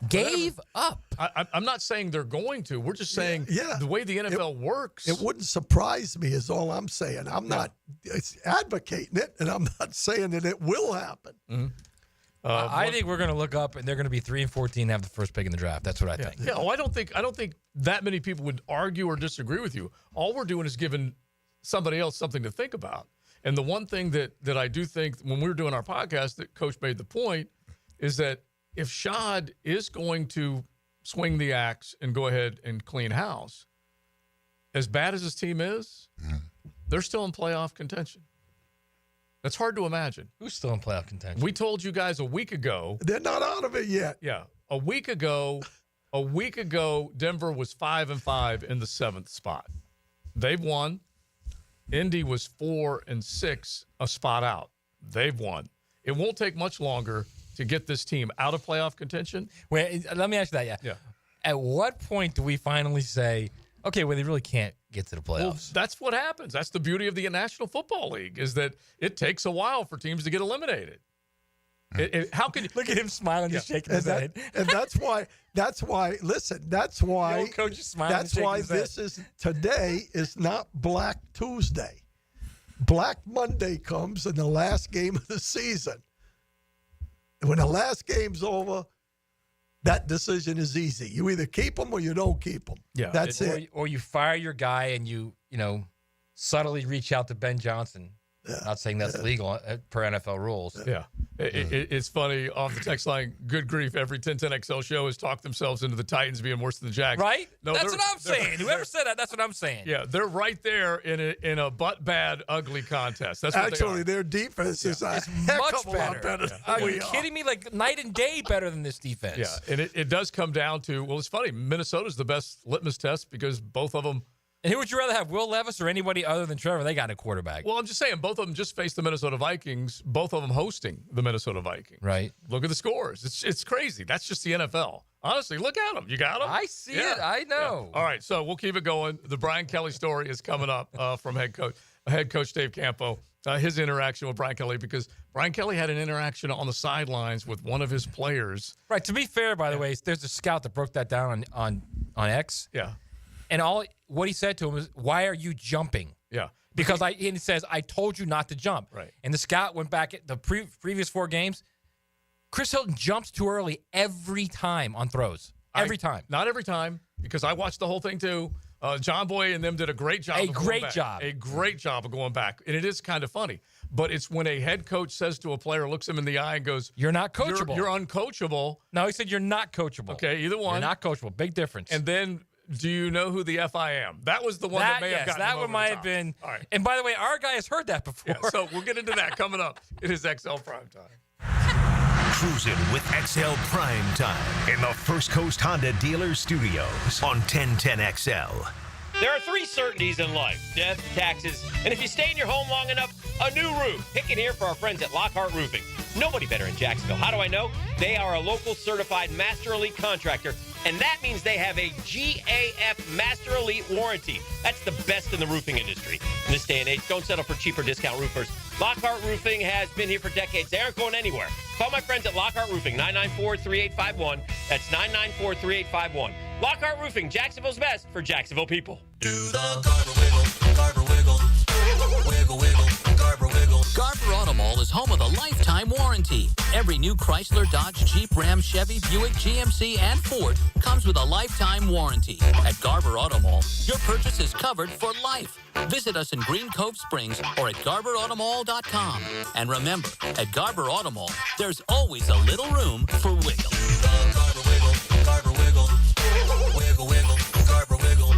Gave up. I'm not saying they're going to. We're just saying the way the NFL works. It wouldn't surprise me is all I'm saying. I'm not advocating it, and I'm not saying that it will happen. Mm-hmm. I think we're going to look up, and they're going to be 3-14 and have the first pick in the draft. That's what I think. Yeah. I don't think that many people would argue or disagree with you. All we're doing is giving somebody else something to think about. And the one thing that I do think when we were doing our podcast that Coach made the point is that if Shad is going to swing the axe and go ahead and clean house, as bad as his team is, they're still in playoff contention. That's hard to imagine. Who's still in playoff contention? We told you guys a week ago. They're not out of it yet. Yeah. A week ago, Denver was 5-5 in the 7th spot. They've won. Indy was 4-6, a spot out. They've won. It won't take much longer to get this team out of playoff contention. Wait, let me ask you that. Yeah. At what point do we finally say, okay, well, they really can't get to the playoffs? Well, that's what happens. That's the beauty of the National Football League is that it takes a while for teams to get eliminated. How can you look at him smiling, just shaking his head? And that's why. Listen, that's why. The old coach is smiling. That's why today is not Black Tuesday. Black Monday comes in the last game of the season. And when the last game's over, that decision is easy. You either keep them or you don't keep them. Yeah, that's it. Or you fire your guy and you subtly reach out to Ben Johnson. Yeah. Not saying that's legal per NFL rules. Yeah. It's funny off the text line, good grief, every 1010XL show has talked themselves into the Titans being worse than the Jags. Right? No, that's what I'm saying. Whoever said that, that's what I'm saying. Yeah, they're right there in a butt-bad, ugly contest. That's what actually, their defense is much better. Are you kidding me? Like night and day better than this defense. Yeah, and it does come down to, well, it's funny, Minnesota's the best litmus test because both of them. And who would you rather have, Will Levis or anybody other than Trevor? They got a quarterback. Well, I'm just saying, both of them just faced the Minnesota Vikings, both of them hosting the Minnesota Vikings. Right. Look at the scores. It's crazy. That's just the NFL. Honestly, look at them. You got them? I see it. I know. Yeah. All right, so we'll keep it going. The Brian Kelly story is coming up from head coach. head coach Dave Campo, his interaction with Brian Kelly, because Brian Kelly had an interaction on the sidelines with one of his players. Right. To be fair, by the way, there's a scout that broke that down on X. Yeah. And what he said to him was, "Why are you jumping?" Yeah. Because he says, "I told you not to jump." Right. And the scout went back at the previous 4 games. Chris Hilton jumps too early every time on throws. Every time. Not every time, because I watched the whole thing too. John Boy and them did a great job. A great job of going back. And it is kind of funny. But it's when a head coach says to a player, looks him in the eye and goes, "You're not coachable. You're uncoachable." No, he said, "You're not coachable." Okay, either one. You're not coachable. Big difference. And then, do you know who the F I am? That was the one that may have gotten that him one over might the have top. been. All right. And by the way, our guy has heard that before. Yeah, so we'll get into that coming up. It is XL Primetime. Cruising with XL Primetime in the First Coast Honda Dealer Studios on 1010XL. There are 3 certainties in life: death, taxes, and if you stay in your home long enough, a new roof. Pick it here for our friends at Lockhart Roofing. Nobody better in Jacksonville. How do I know? They are a local certified Master Elite contractor, and that means they have a GAF Master Elite warranty. That's the best in the roofing industry. In this day and age, don't settle for cheaper discount roofers. Lockhart Roofing has been here for decades. They aren't going anywhere. Call my friends at Lockhart Roofing, 994-3851. That's 994-3851. Lockhart Roofing, Jacksonville's best for Jacksonville people. Do the Garber wiggle, Garber wiggle, wiggle, wiggle, Garber wiggle. Garber Auto Mall is home of the lifetime warranty. Every new Chrysler, Dodge, Jeep, Ram, Chevy, Buick, GMC, and Ford comes with a lifetime warranty. At Garber Auto Mall, your purchase is covered for life. Visit us in Green Cove Springs or at GarberAutomall.com. And remember, at Garber Auto Mall, there's always a little room for wiggle. Garber wiggle, Garber wiggle, wiggle, wiggle, Garber wiggle.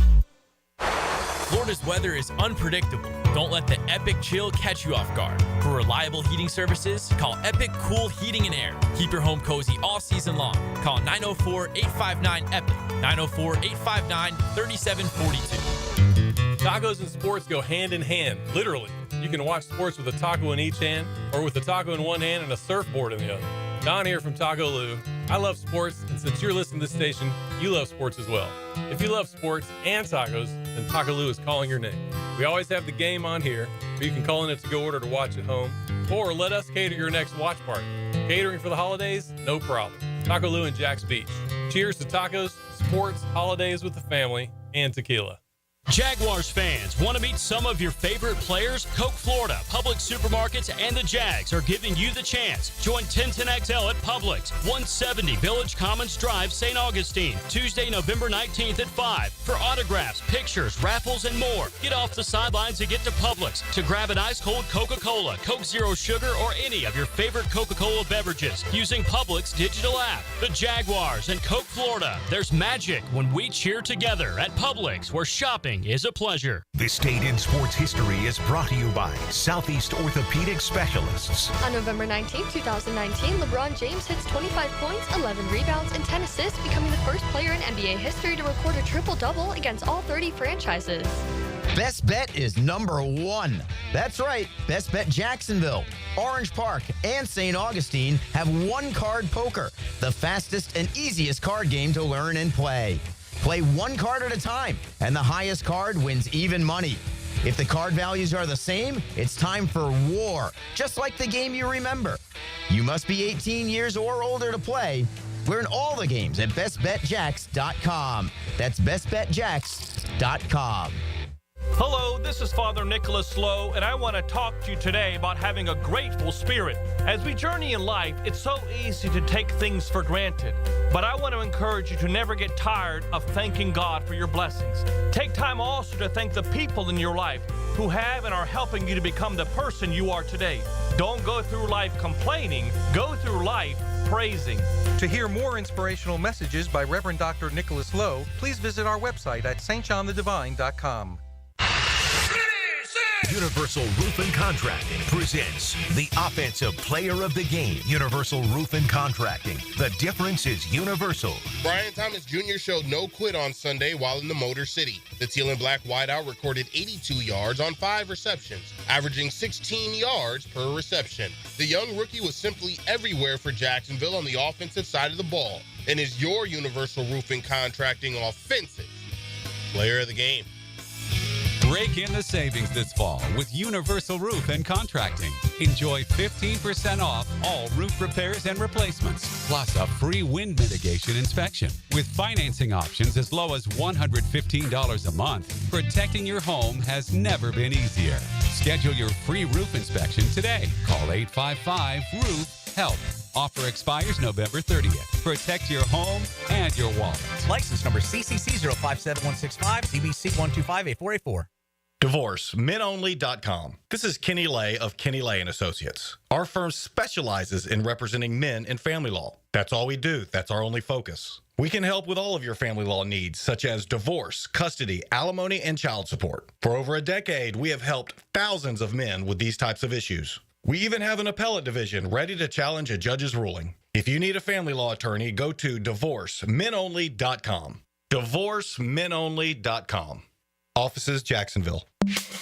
Florida's weather is unpredictable. Don't let the Epic chill catch you off guard. For reliable heating services, call Epic Cool Heating and Air. Keep your home cozy all season long. Call 904-859-EPIC, 904-859-3742. Tacos and sports go hand in hand, literally. You can watch sports with a taco in each hand or with a taco in one hand and a surfboard in the other. Don here from Taco Lou. I love sports, and since you're listening to this station, you love sports as well. If you love sports and tacos, then Taco Lou is calling your name. We always have the game on here, but you can call in a to-go order to watch at home, or let us cater your next watch party. Catering for the holidays? No problem. Taco Lou in Jax Beach. Cheers to tacos, sports, holidays with the family, and tequila. Jaguars fans, want to meet some of your favorite players? Coke Florida, Publix Supermarkets, and the Jags are giving you the chance. Join 1010XL at Publix, 170 Village Commons Drive, St. Augustine, Tuesday, November 19th at 5. For autographs, pictures, raffles, and more. Get off the sidelines and get to Publix to grab an ice-cold Coca-Cola, Coke Zero Sugar, or any of your favorite Coca-Cola beverages using Publix digital app. The Jaguars and Coke Florida. There's magic when we cheer together at Publix, where shopping is a pleasure. This date in sports history is brought to you by Southeast Orthopedic Specialists. On November 19, 2019, LeBron James hits 25 points, 11 rebounds, and 10 assists, becoming the first player in NBA history to record a triple-double against all 30 franchises. Best Bet is number 1. That's right, Best Bet Jacksonville, Orange Park, and St. Augustine have one-card poker, the fastest and easiest card game to learn and play. Play one card at a time, and the highest card wins even money. If the card values are the same, it's time for war, just like the game you remember. You must be 18 years or older to play. Learn all the games at bestbetjax.com. That's bestbetjax.com. Hello, this is Father Nicholas Lowe, and I want to talk to you today about having a grateful spirit. As we journey in life, it's so easy to take things for granted. But I want to encourage you to never get tired of thanking God for your blessings. Take time also to thank the people in your life who have and are helping you to become the person you are today. Don't go through life complaining. Go through life praising. To hear more inspirational messages by Reverend Dr. Nicholas Lowe, please visit our website at stjohnthedivine.com. Universal Roof & Contracting presents the Offensive Player of the Game. Universal Roof & Contracting. The difference is universal. Brian Thomas Jr. showed no quit on Sunday while in the Motor City. The teal and black wideout recorded 82 yards on 5 receptions, averaging 16 yards per reception. The young rookie was simply everywhere for Jacksonville on the offensive side of the ball and is your Universal Roof & Contracting Offensive Player of the Game. Break in the savings this fall with Universal Roof and Contracting. Enjoy 15% off all roof repairs and replacements, plus a free wind mitigation inspection. With financing options as low as $115 a month, protecting your home has never been easier. Schedule your free roof inspection today. Call 855-ROOF-HELP. Offer expires November 30th. Protect your home and your wallet. License number CCC 057165, CBC 1258484. DivorceMenOnly.com. This is Kenny Lay of Kenny Lay & Associates. Our firm specializes in representing men in family law. That's all we do. That's our only focus. We can help with all of your family law needs, such as divorce, custody, alimony, and child support. For over a decade, we have helped thousands of men with these types of issues. We even have an appellate division ready to challenge a judge's ruling. If you need a family law attorney, go to DivorceMenOnly.com. DivorceMenOnly.com. Offices, Jacksonville.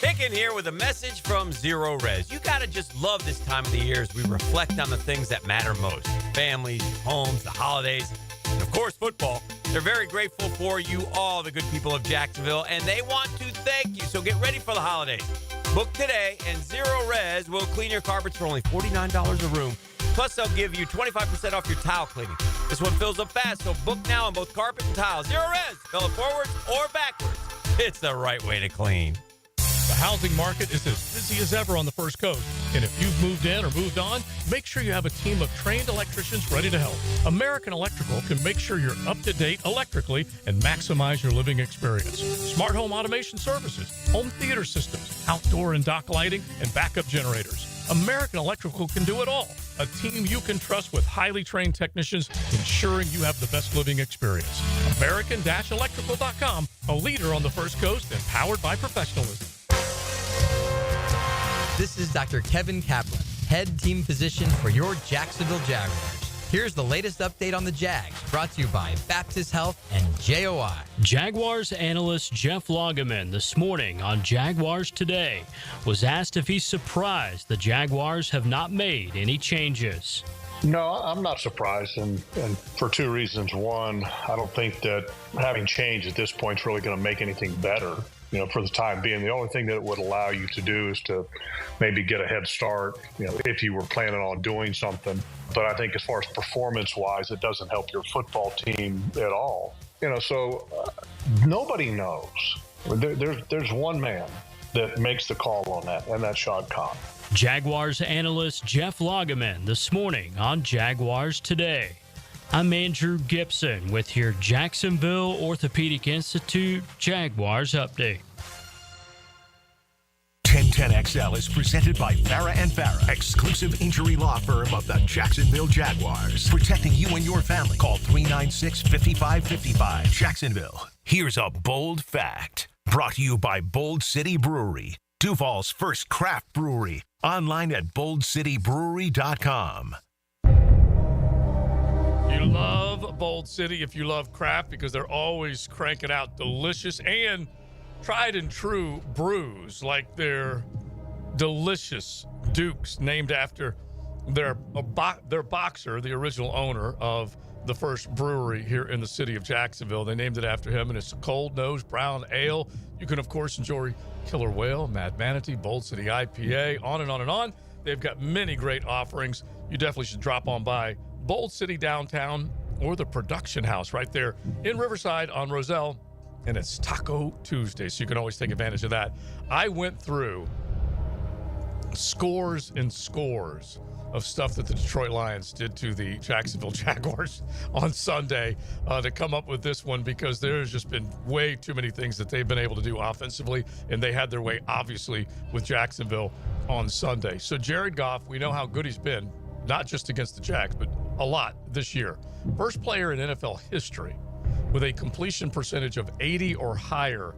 Picking here with a message from Zero Res. You gotta just love this time of the year as we reflect on the things that matter most. Families, homes, the holidays, and of course football. They're very grateful for you all, the good people of Jacksonville, and they want to thank you. So get ready for the holidays. Book today, and Zero Res will clean your carpets for only $49 a room. Plus, they'll give you 25% off your tile cleaning. This one fills up fast, so book now on both carpet and tile. Zero Res, fill it forwards or backwards. It's the right way to clean. The housing market is as busy as ever on the First Coast. And if you've moved in or moved on, make sure you have a team of trained electricians ready to help. American Electrical can make sure you're up to date electrically and maximize your living experience. Smart home automation services, home theater systems, outdoor and dock lighting, and backup generators. American Electrical can do it all. A team you can trust with highly trained technicians ensuring you have the best living experience. American-Electrical.com, a leader on the First Coast and powered by professionalism. This is Dr. Kevin Kaplan, head team physician for your Jacksonville Jaguars. Here's the latest update on the Jags, brought to you by Baptist Health and JOI. Jaguars analyst Jeff Lageman this morning on Jaguars Today was asked if he's surprised the Jaguars have not made any changes. No, I'm not surprised, and for two reasons. One, I don't think that having change at this point is really going to make anything better. For the time being, the only thing that it would allow you to do is to maybe get a head start, if you were planning on doing something. But I think as far as performance-wise, it doesn't help your football team at all. So nobody knows. There's one man that makes the call on that, and that's Shad Khan. Jaguars analyst Jeff Lageman this morning on Jaguars Today. I'm Andrew Gibson with your Jacksonville Orthopedic Institute Jaguars Update. 1010XL is presented by Farah & Farah, exclusive injury law firm of the Jacksonville Jaguars. Protecting you and your family. Call 396-5555. Jacksonville. Here's a bold fact. Brought to you by Bold City Brewery, Duval's first craft brewery. Online at boldcitybrewery.com. You love Bold City if you love craft because they're always cranking out delicious and tried and true brews, like their delicious Dukes, named after their boxer, the original owner of the first brewery here in the city of Jacksonville. They named it after him, and it's a cold-nosed brown ale. You can, of course, enjoy Killer Whale, Mad Manatee, Bold City IPA, on and on and on. They've got many great offerings. You definitely should drop on by Bold City downtown or the production house right there in Riverside on Roselle, and it's Taco Tuesday, so you can always take advantage of that. I went through scores and scores of stuff that the Detroit Lions did to the Jacksonville Jaguars on Sunday to come up with this one, because there's just been way too many things that they've been able to do offensively, and they had their way, obviously, with Jacksonville on Sunday. So Jared Goff, we know how good he's been, not just against the Jags, but a lot this year. First player in NFL history with a completion percentage of 80 or higher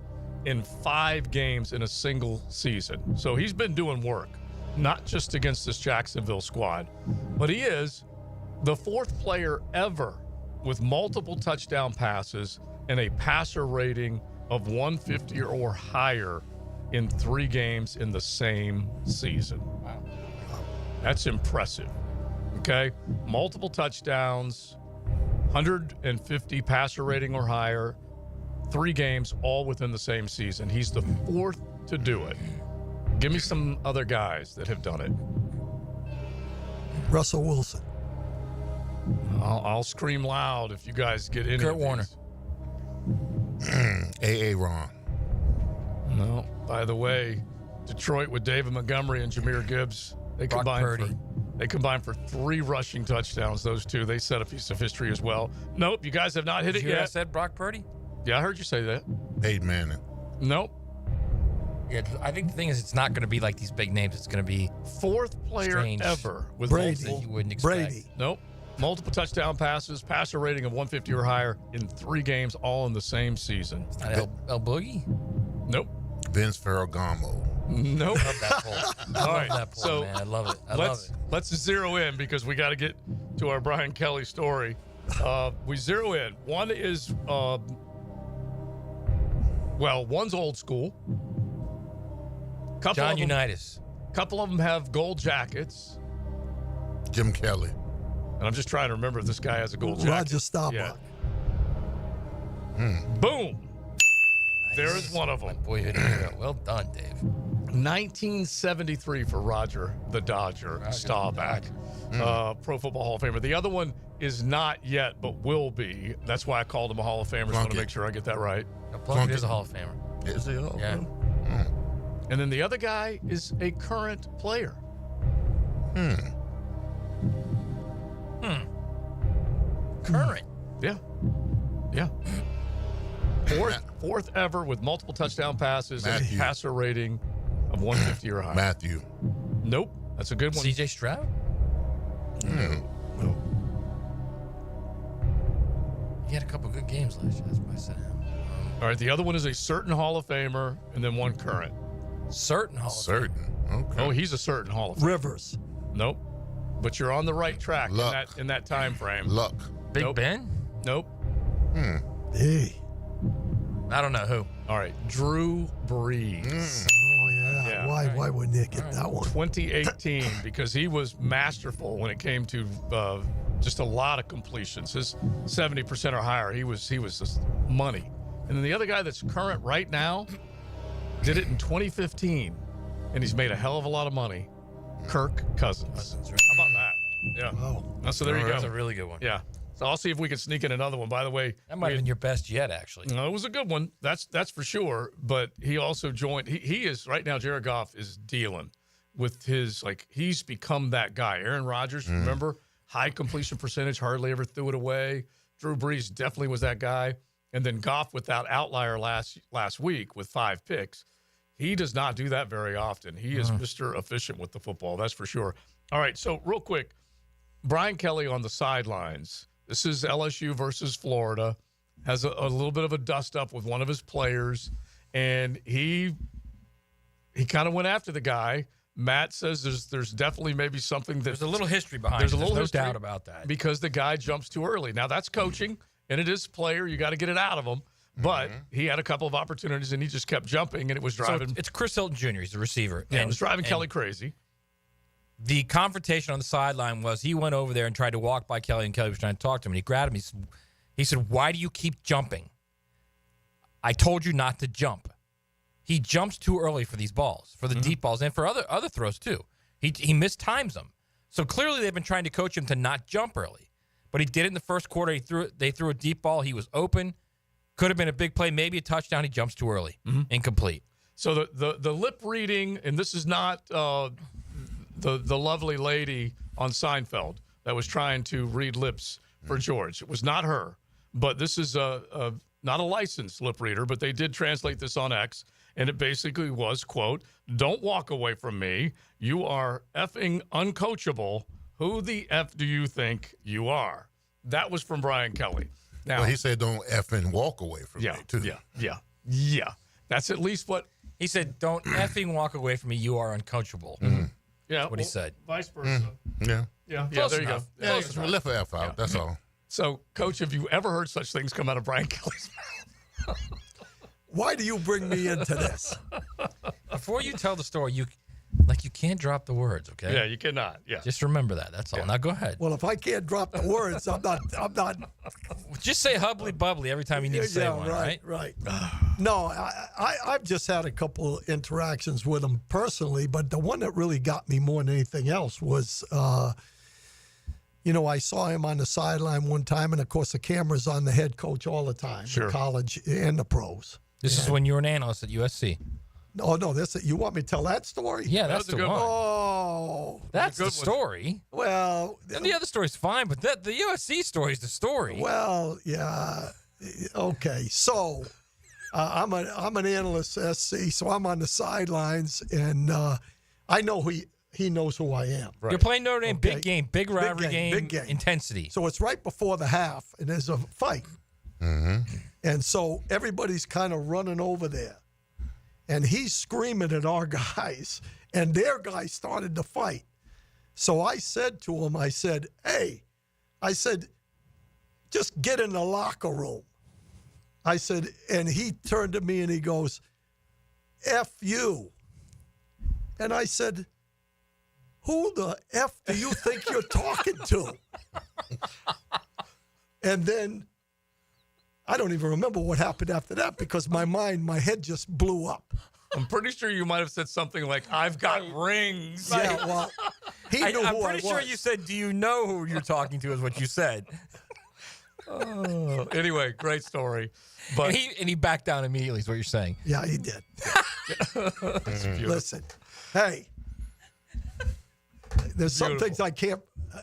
in 5 games in a single season. So he's been doing work, not just against this Jacksonville squad, but he is the 4th player ever with multiple touchdown passes and a passer rating of 150 or higher in 3 games in the same season. Wow. That's impressive. Okay, multiple touchdowns, 150 passer rating or higher, 3 games, all within the same season. He's the 4th to do it. Give me some other guys that have done it. Russell Wilson. I'll scream loud if you guys get any. Kurt Warner. A.A. Ron. No. By the way, Detroit with David Montgomery and Jahmyr Gibbs, they combined for 3 rushing touchdowns. Those two, they set a piece of history as well. Nope, you guys have not hit it yet. I said Brock Purdy? Yeah, I heard you say that. Peyton Manning. Nope. Yeah, I think the thing is, it's not going to be like these big names. It's going to be 4th player ever with Brady. You wouldn't expect. Brady. Nope. Multiple touchdown passes, passer rating of 150 or higher in 3 games, all in the same season. Not El Boogie? Nope. Vince Ferragamo. Nope. Love that poll. All right, that poll, so man. I love it. I love it. Let's zero in because we got to get to our Brian Kelly story. We zero in. One is, one's old school. John Unitas. A couple of them have gold jackets. Jim Kelly. And I'm just trying to remember if this guy has a gold jacket. Roger Staubach. Boom. There is one of them. Boy, well done, Dave. 1973 for Roger the Dodger Staubach, Pro Football Hall of Famer. The other one is not yet, but will be. That's why I called him a Hall of Famer. Just want to make sure I get that right. Plunkett is a Hall of Famer. Is he? Yeah. And then the other guy is a current player. Current. Yeah. Fourth ever with multiple touchdown passes and a passer rating of 150 or higher. Matthew. Nope. That's a good one. C.J. Stroud? No. He had a couple good games last year. That's why I said him. All right. The other one is a certain Hall of Famer and then one current. Certain Hall of Famer. Okay. Oh, he's a certain Hall of Famer. Rivers. Nope. But you're on the right track Luck. in that time frame. Luck. Big Ben? Nope. Hey. I don't know who. All right. Drew Brees. Oh, yeah. Why wouldn't Nick get that one? 2018, because he was masterful when it came to just a lot of completions. His 70% or higher, he was just money. And then the other guy that's current right now did it in 2015, and he's made a hell of a lot of money. Kirk Cousins. How about that? Yeah. Wow. So there you go. That's a really good one. Yeah. So I'll see if we can sneak in another one. By the way, that might have been your best yet, actually. No, it was a good one. That's for sure. But he also joined. He is right now. Jared Goff is dealing with his he's become that guy. Aaron Rodgers, remember, high completion percentage, hardly ever threw it away. Drew Brees definitely was that guy. And then Goff without outlier last week with 5 picks. He does not do that very often. He is Mr. Efficient with the football. That's for sure. All right. So real quick, Brian Kelly on the sidelines. This is LSU versus Florida. Has a little bit of a dust up with one of his players, and he kind of went after the guy. Matt says there's definitely maybe something that there's a little history behind. There's it. a little no history doubt about that because the guy jumps too early. Now that's coaching, and it is player. You got to get it out of him. But he had a couple of opportunities, and he just kept jumping, and it was driving. So it's Chris Hilton Jr. He's the receiver. Yeah, it was driving Kelly crazy. The confrontation on the sideline was he went over there and tried to walk by Kelly, and Kelly was trying to talk to him. And he grabbed him. He said, "Why do you keep jumping? I told you not to jump." He jumps too early for these balls, for the deep balls, and for other throws too. He mistimes them. So clearly they've been trying to coach him to not jump early. But he did it in the first quarter. They threw a deep ball. He was open. Could have been a big play, maybe a touchdown. He jumps too early. Incomplete. So the lip reading, and this is not the lovely lady on Seinfeld that was trying to read lips for George. It was not her. But this is not a licensed lip reader, but they did translate this on X, and it basically was, quote, "Don't walk away from me. You are effing uncoachable. Who the F do you think you are?" That was from Brian Kelly. Now, well, he said, "Don't effing walk away from me," too. Yeah. That's at least what he said. Don't effing walk away from me. You are uncoachable. Yeah, that's what he said. Vice versa. Yeah. Yeah. Close There you enough. go. Yeah, just left the F out. That's all. So, Coach, have you ever heard such things come out of Brian Kelly's mouth? Why do you bring me into this? Before you tell the story, you can't drop the words, okay? Yeah, you cannot. Yeah. Just remember that. That's all. Now go ahead. Well, if I can't drop the words, I'm not. Just say hubbly bubbly every time you need to say one, right? Right. No, I've just had a couple of interactions with him personally, but the one that really got me more than anything else was, I saw him on the sideline one time, and of course the camera's on the head coach all the time, the college and the pros. This is when you were an analyst at USC. Oh, no, you want me to tell that story? Yeah, that's the one. Oh. That's the story. Well. And the other story's fine, but the USC story is the story. Well, yeah. Okay, so I'm an analyst at SC, so I'm on the sidelines, and I know he knows who I am. Right. You're playing Notre Dame, big game, big rivalry game, big game, intensity. So it's right before the half, and there's a fight. Mm-hmm. And so everybody's kind of running over there. And he's screaming at our guys, and their guys started to fight. So I said to him, hey, just get in the locker room. I said, and he turned to me and he goes, F you. And I said, who the F do you think you're talking to? And then I don't even remember what happened after that because my head just blew up. I'm pretty sure you might have said something like, I've got rings. Yeah, well, he knew who I was. I'm pretty sure you said, do you know who you're talking to is what you said. Anyway, great story. But and he backed down immediately is what you're saying. Yeah, he did. Listen, hey, there's some things I can't.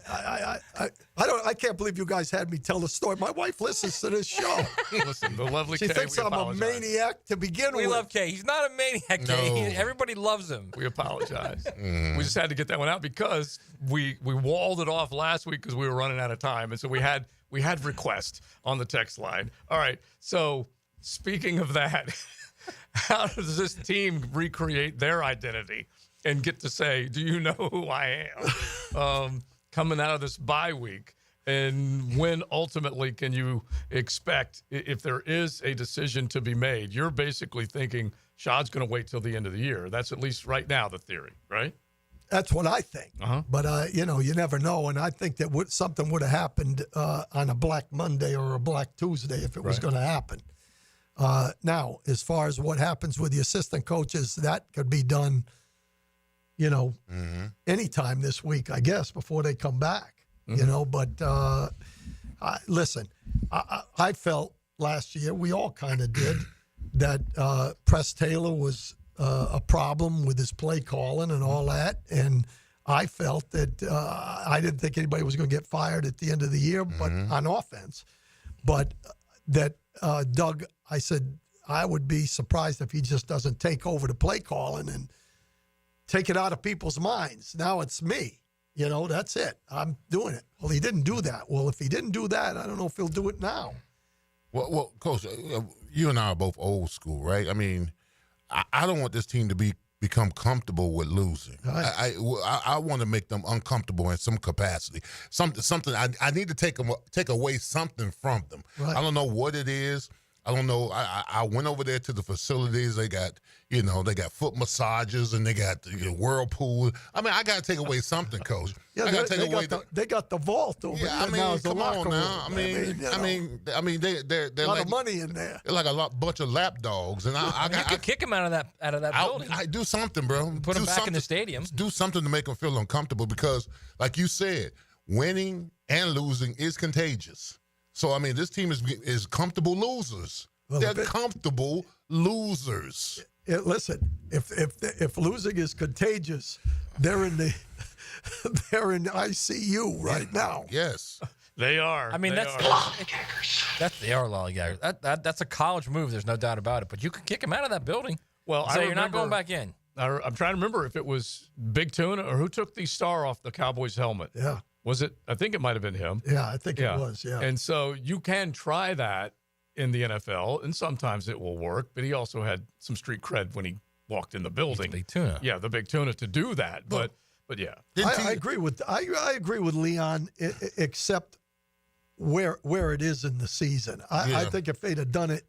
I can't believe you guys had me tell the story. My wife listens to this show. Listen, the lovely Kay. She thinks I'm a maniac to begin with. We love Kay. He's not a maniac, Kay. Everybody loves him. We apologize. We just had to get that one out because we walled it off last week because we were running out of time, and so we had requests on the text line. All right. So speaking of that, how does this team recreate their identity and get to say, "Do you know who I am?" Coming out of this bye week, and when ultimately can you expect, if there is a decision to be made? You're basically thinking Shad's going to wait till the end of the year. That's at least right now the theory, right? That's what I think. But, you never know. And I think that something would have happened on a Black Monday or a Black Tuesday if it was going to happen. Now, as far as what happens with the assistant coaches, that could be done anytime this week, I guess, before they come back, but listen, I felt last year, we all kind of did, that Press Taylor was a problem with his play calling and all that. And I felt that I didn't think anybody was going to get fired at the end of the year, but on offense, but that Doug, I said, I would be surprised if he just doesn't take over the play calling and take it out of people's minds. Now it's me. That's it. I'm doing it. Well, he didn't do that. Well, if he didn't do that, I don't know if he'll do it now. Well, Coach, you and I are both old school, right? I mean, I don't want this team to become comfortable with losing. Right. I want to make them uncomfortable in some capacity. Something. I need to take away something from them. Right. I don't know what it is. I don't know. I went over there to the facilities. They got, they got foot massages and they got whirlpool. I mean, I got to take away something, Coach. Yeah, they got the vault over there. I mean, now come on now. I mean, they're a lot like of money in there. They're like a bunch of lap dogs, and I could kick them out of that building. I do something, bro. Put them back in the stadium. Do something to make them feel uncomfortable because, like you said, winning and losing is contagious. So, I mean, this team is comfortable losers. Well, they're comfortable losers. Listen, if losing is contagious, they're in the ICU right now. Yes, they are. I mean, that's they are lollygaggers. That's a college move. There's no doubt about it. But you can kick them out of that building. Well, so you're not going back in. I'm trying to remember if it was Big Tuna or who took the star off the Cowboys' helmet. Yeah. Was it? I think it might have been him. Yeah, I think it was, yeah. And so you can try that in the NFL, and sometimes it will work, but he also had some street cred when he walked in the building. Big Tuna. Yeah, the Big Tuna to do that. But yeah. I agree with Leon, except where it is in the season. I think if they'd have done it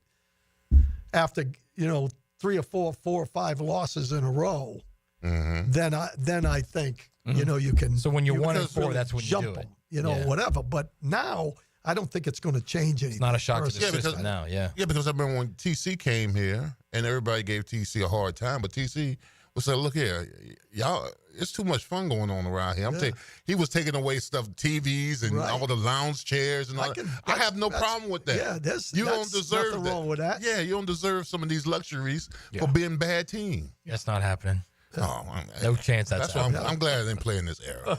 after, 3 or 4 or 5 losses in a row, then I think, you can. So when you're 1-4, that's when you do it. Whatever. But now, I don't think it's going to change anything. It's not a shock to the personally. system now, yeah. Yeah, because I remember when TC came here and everybody gave TC a hard time, but TC was saying, look here, y'all, it's too much fun going on around here. He was taking away stuff, TVs and all the lounge chairs and all that. I have no problem with that. Yeah, you don't deserve nothing wrong with that. Yeah, you don't deserve some of these luxuries for being a bad team. That's not happening. Oh, no chance that's why happening. I'm glad I didn't play in this era.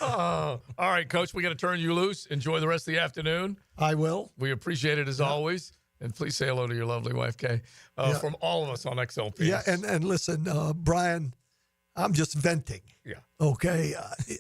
All right, Coach, we got to turn you loose. Enjoy the rest of the afternoon. I will. We appreciate it as always. And please say hello to your lovely wife, Kay, from all of us on XLP. Yeah, and listen, Brian, I'm just venting. Yeah. Okay?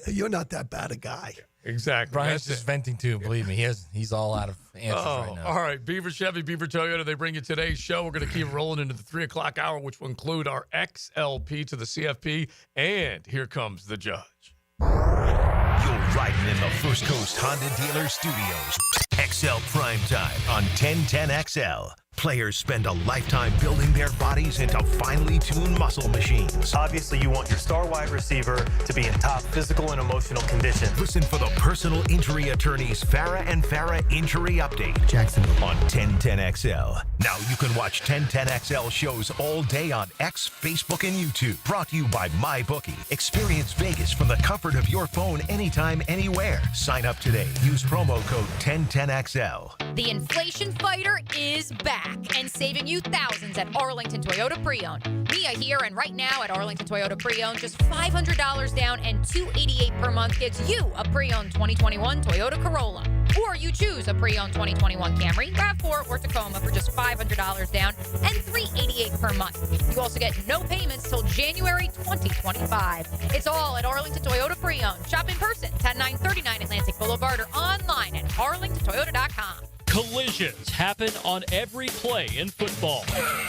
You're not that bad a guy. Yeah, exactly. Brian's just venting too, believe me. He's all out of answers right now. All right, Beaver Chevy, Beaver Toyota, they bring you today's show. We're going to keep rolling into the 3 o'clock hour, which will include our XLP to the CFP. And here comes the judge. You're riding in the First Coast Honda Dealer Studios. XL Primetime on 1010XL. Players spend a lifetime building their bodies into finely tuned muscle machines. Obviously, you want your star wide receiver to be in top physical and emotional condition. Listen for the personal injury attorneys Farah and Farah Injury Update. Jacksonville. On 1010XL. Now you can watch 1010XL shows all day on X, Facebook, and YouTube. Brought to you by MyBookie. Experience Vegas from the comfort of your phone anytime, anywhere. Sign up today. Use promo code 1010XL. The inflation fighter is back and saving you thousands at Arlington Toyota Pre-Owned. Mia here, and right now at Arlington Toyota Pre-Owned, just $500 down and $288 per month gets you a pre-owned 2021 Toyota Corolla. Or you choose a pre-owned 2021 Camry, RAV4, or Tacoma for just $500 down and $388 per month. You also get no payments till January 2025. It's all at Arlington Toyota Pre-Owned. Shop in person, 10939 Atlantic Boulevard, or online at arlingtontoyota.com. Collisions happen on every play in football.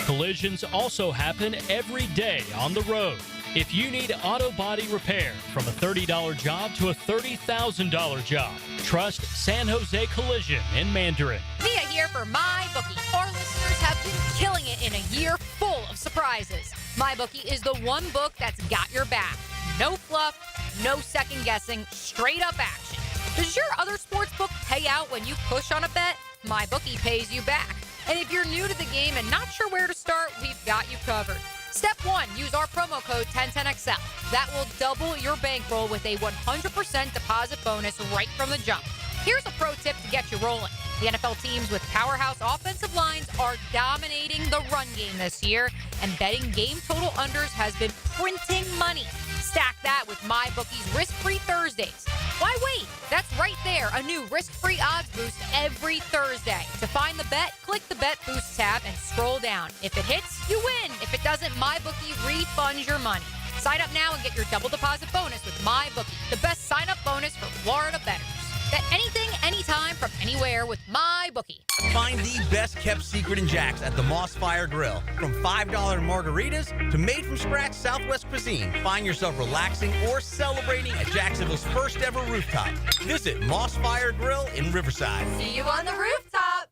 Collisions also happen every day on the road. If you need auto body repair, from a $30 job to a $30,000 job, trust San Jose Collision in Mandarin. Mia here for MyBookie. Our listeners have been killing it in a year full of surprises. MyBookie is the one book that's got your back. No fluff, no second guessing, straight up action. Does your other sports book pay out when you push on a bet? MyBookie pays you back. And if you're new to the game and not sure where to start, we've got you covered. Step 1, use our promo code 1010XL. That will double your bankroll with a 100% deposit bonus right from the jump. Here's a pro tip to get you rolling. The NFL teams with powerhouse offensive lines are dominating the run game this year, and betting game total unders has been printing money. Stack that with MyBookie's Risk-Free Thursdays. Why wait? That's right there, a new risk-free odds boost every Thursday. To find the bet, click the Bet Boost tab and scroll down. If it hits, you win. If it doesn't, MyBookie refunds your money. Sign up now and get your double deposit bonus with MyBookie, the best sign-up bonus for Florida bettors. Bet anything, anytime, from anywhere with MyBookie. Find the best kept secret in Jax at the Moss Fire Grill. From $5 margaritas to made-from-scratch Southwest cuisine. Find yourself relaxing or celebrating at Jacksonville's first ever rooftop. Visit Moss Fire Grill in Riverside. See you on the rooftop.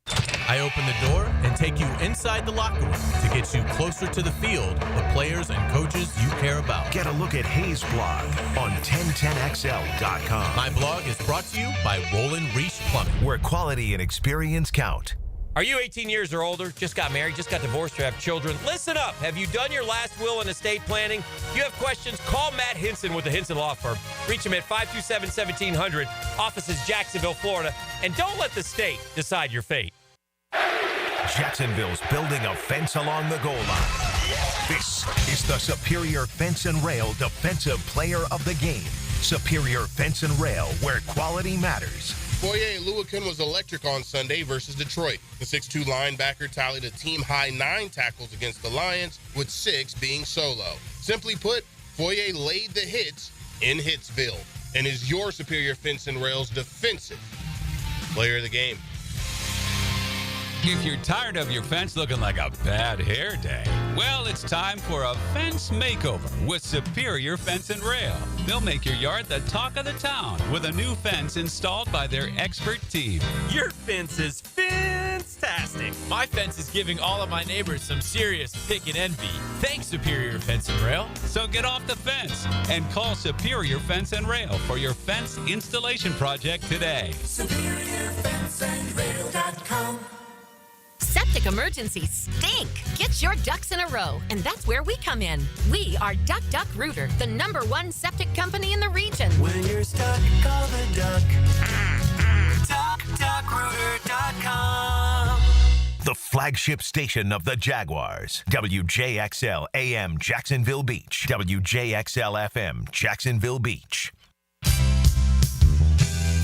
I open the door and take you inside the locker room to get you closer to the field, the players and coaches you care about. Get a look at Hayes' blog on 1010XL.com. My blog is brought to you by Roland Reese Plumbing, where quality and experience count. Are you 18 years or older, just got married, just got divorced, or have children? Listen up. Have you done your last will and estate planning? If you have questions, call Matt Hinson with the Hinson Law Firm. Reach him at 527-1700. Office is Jacksonville, Florida. And don't let the state decide your fate. Jacksonville's building a fence along the goal line. This is the Superior Fence and Rail Defensive Player of the Game. Superior Fence and Rail, where quality matters. Foye Oluokun was electric on Sunday versus Detroit. The 6'2 linebacker tallied a team-high 9 tackles against the Lions, with 6 being solo. Simply put, Foye laid the hits in Hitsville and is your Superior Fence and Rail's defensive player of the game. If you're tired of your fence looking like a bad hair day, well, it's time for a fence makeover with Superior Fence and Rail. They'll make your yard the talk of the town with a new fence installed by their expert team. Your fence is fantastic. My fence is giving all of my neighbors some serious pick and envy. Thanks, Superior Fence and Rail. So get off the fence and call Superior Fence and Rail for your fence installation project today. Superior FenceandRail.com. Septic emergencies stink. Get your ducks in a row, and that's where we come in. We are Duck Duck Rooter, the #1 septic company in the region. When you're stuck, call the duck. DuckDuckRooter.com. The flagship station of the Jaguars. WJXL AM Jacksonville Beach. WJXL FM Jacksonville Beach.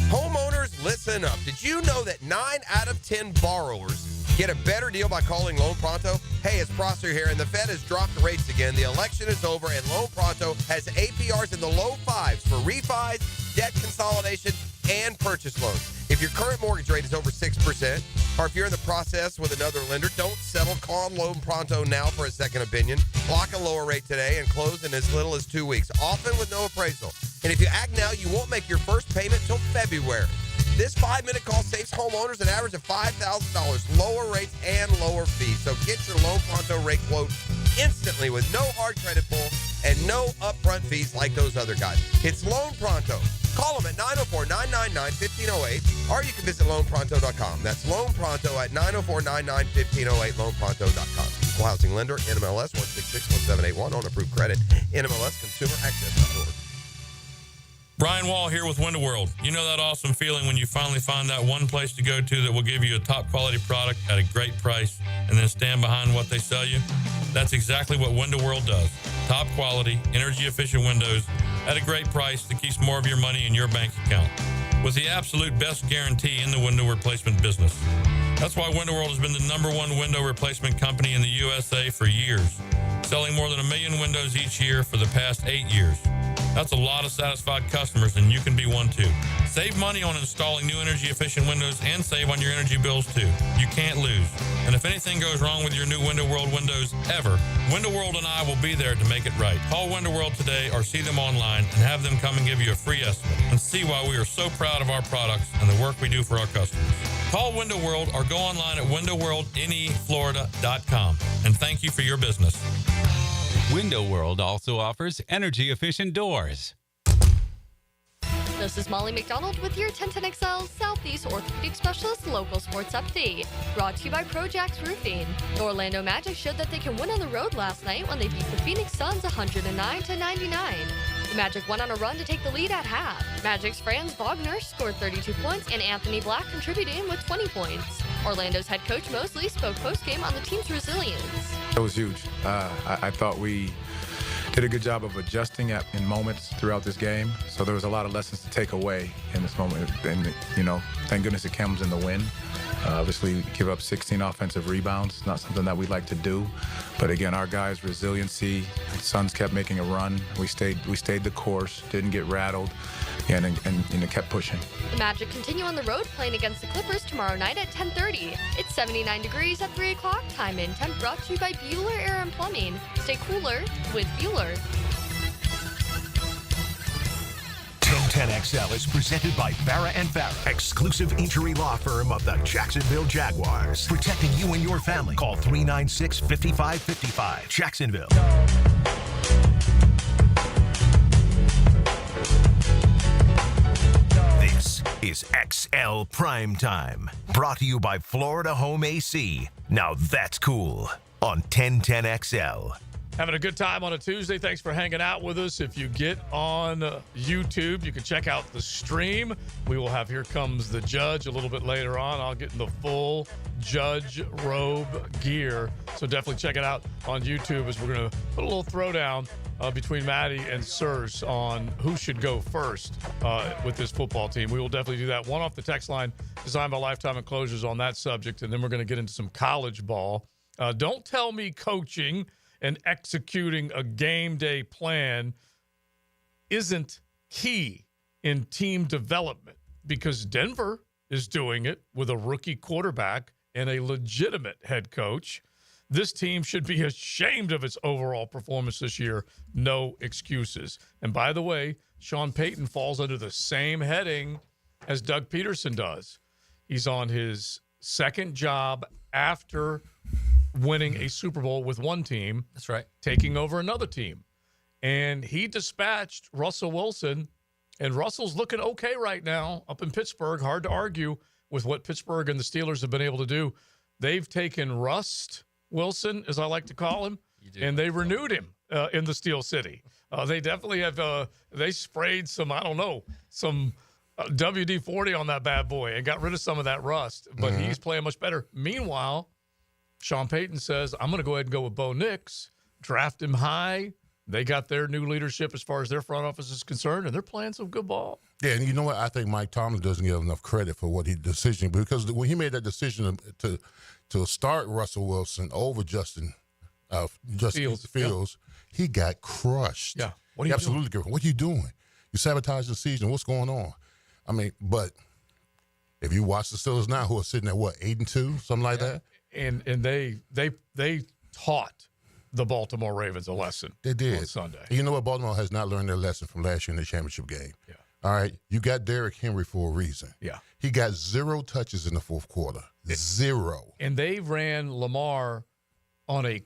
Homeowners, listen up. Did you know that 9 out of 10 borrowers get a better deal by calling Loan Pronto? Hey, it's Prosser here, and the Fed has dropped the rates again. The election is over, and Loan Pronto has APRs in the low 5s for refis, debt consolidation, and purchase loans. If your current mortgage rate is over 6%, or if you're in the process with another lender, don't settle. Call Loan Pronto now for a second opinion. Lock a lower rate today and close in as little as 2 weeks, often with no appraisal. And if you act now, you won't make your first payment till February. This 5-minute call saves homeowners an average of $5,000, lower rates and lower fees. So get your Loan Pronto rate quote instantly with no hard credit pull and no upfront fees like those other guys. It's Loan Pronto. Call them at 904-999-1508, or you can visit loanpronto.com. That's Loan Pronto at 904-999-1508, loanpronto.com. Equal housing lender, NMLS 1661781, on approved credit, NMLSconsumeraccess.org. Brian Wall here with Window World. You know that awesome feeling when you finally find that one place to go to that will give you a top quality product at a great price and then stand behind what they sell you? That's exactly what Window World does. Top quality, energy efficient windows at a great price that keeps more of your money in your bank account. With the absolute best guarantee in the window replacement business. That's why Window World has been the #1 window replacement company in the USA for years, selling more than 1 million windows each year for the past 8 years. That's a lot of satisfied customers, and you can be one too. Save money on installing new energy-efficient windows and save on your energy bills too. You can't lose. And if anything goes wrong with your new Window World windows ever, Window World and I will be there to make it right. Call Window World today or see them online and have them come and give you a free estimate and see why we are so proud of our products and the work we do for our customers. Call Window World or go online at windowworldneflorida.com. And thank you for your business. Window World also offers energy-efficient doors. This is Molly McDonald with your 1010XL Southeast Orthopedic Specialist Local Sports Update. Brought to you by Projax Roofing. The Orlando Magic showed that they can win on the road last night when they beat the Phoenix Suns 109-99. The Magic went on a run to take the lead at half. Magic's Franz Wagner scored 32 points and Anthony Black contributed with 20 points. Orlando's head coach Mosley spoke postgame on the team's resilience. It was huge. I thought we did a good job of adjusting in moments throughout this game. So there was a lot of lessons to take away in this moment. And, thank goodness it comes in the win. Obviously, give up 16 offensive rebounds. Not something that we like to do. But again, our guys' resiliency. Suns kept making a run. We stayed the course. Didn't get rattled. And kept pushing. The Magic continue on the road playing against the Clippers tomorrow night at 10:30. It's 79 degrees at 3 o'clock. Time in temp brought to you by Bueller Air and Plumbing. Stay cooler with Bueller. 1010XL is presented by Farah & Farah, exclusive injury law firm of the Jacksonville Jaguars. Protecting you and your family. Call 396-5555. Jacksonville. This is XL Primetime, brought to you by Florida Home AC. Now that's cool on 1010XL. Having a good time on a Tuesday. Thanks for hanging out with us. If you get on YouTube, you can check out the stream. We will have Here Comes the Judge a little bit later on. I'll get in the full judge robe gear. So definitely check it out on YouTube as we're going to put a little throwdown between Maddie and Searcy on who should go first with this football team. We will definitely do that. One off the text line, designed by Lifetime Enclosures on that subject, and then we're going to get into some college ball. Don't tell me coaching and executing a game day plan isn't key in team development, because Denver is doing it with a rookie quarterback and a legitimate head coach. This team should be ashamed of its overall performance this year. No excuses. And by the way, Sean Payton falls under the same heading as Doug Peterson does. He's on his second job after winning a Super Bowl with one team. That's right. Taking over another team. And he dispatched Russell Wilson, and Russell's looking okay right now up in Pittsburgh. Hard to argue with what Pittsburgh and the Steelers have been able to do. They've taken Rust Wilson, as I like to call him, and they renewed him in the Steel City. They definitely have they sprayed some WD-40 on that bad boy and got rid of some of that rust, but he's playing much better. Meanwhile, Sean Payton says, I'm going to go ahead and go with Bo Nix, draft him high. They got their new leadership as far as their front office is concerned, and they're playing some good ball. Yeah, and you know what? I think Mike Tomlin doesn't give enough credit for what he decision, because when he made that decision to start Russell Wilson over Justin Fields, he got crushed. Yeah, what are you doing? What are you doing? You sabotage the season. What's going on? I mean, but if you watch the Steelers now, who are sitting at 8-2, something like that, and they taught the Baltimore Ravens a lesson. They did on Sunday. You know what? Baltimore has not learned their lesson from last year in the championship game. Yeah. All right, you got Derrick Henry for a reason. Yeah. He got 0 touches in the fourth quarter. 0. And they ran Lamar on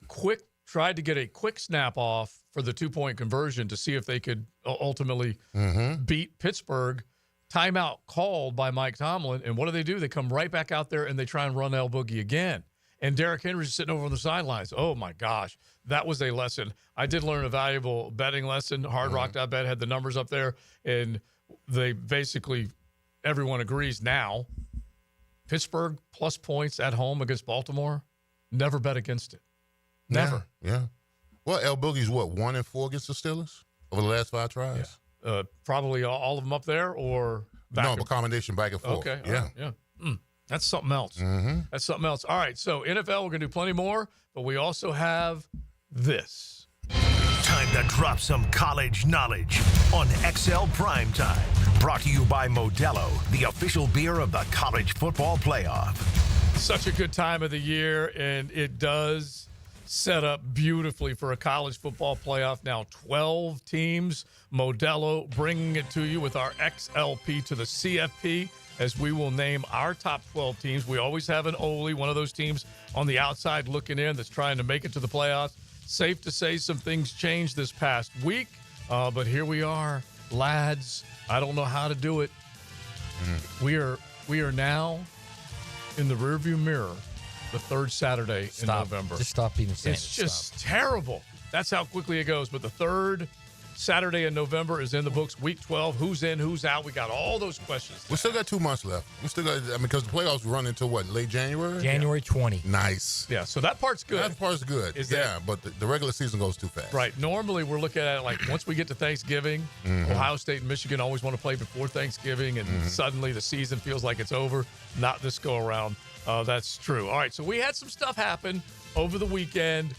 tried to get a quick snap off for the 2-point conversion to see if they could ultimately beat Pittsburgh. Timeout called by Mike Tomlin, and what do? They come right back out there and they try and run El Boogie again. And Derrick Henry's sitting over on the sidelines. Oh, my gosh. That was a lesson. I did learn a valuable betting lesson. Hard Rock Bet had the numbers up there, and they basically, everyone agrees now, Pittsburgh plus points at home against Baltimore, never bet against it. Never. Yeah. Well, El Boogie's 1-4 against the Steelers over the last 5 tries? Yeah. Probably all of them up there, or back a combination back and forth. Okay. Yeah. Yeah. That's something else. That's something else. All right, so NFL, we're going to do plenty more, but we also have this. Time to drop some college knowledge on XL Primetime. Brought to you by Modelo, the official beer of the College Football Playoff. Such a good time of the year, and it does set up beautifully for a college football playoff. Now 12 teams. Modelo bringing it to you with our XLP to the CFP, as we will name our top 12 teams. We always have an Ole, one of those teams on the outside looking in that's trying to make it to the playoffs. Safe to say some things changed this past week, but here we are, lads. I don't know how to do it. We are now in the rearview mirror, the third Saturday in November. Just stop being insane. It's just terrible. That's how quickly it goes. But the third Saturday in November is in the books. Week 12, who's in, who's out. We got all those questions. We still got 2 months left. We still got, because the playoffs run until late January? January 20. Nice. Yeah, so that part's good. That part's good. But the regular season goes too fast. Right. Normally, we're looking at it like once we get to Thanksgiving, Ohio State and Michigan always want to play before Thanksgiving, and suddenly the season feels like it's over. Not this go around. That's true. All right, so we had some stuff happen over the weekend,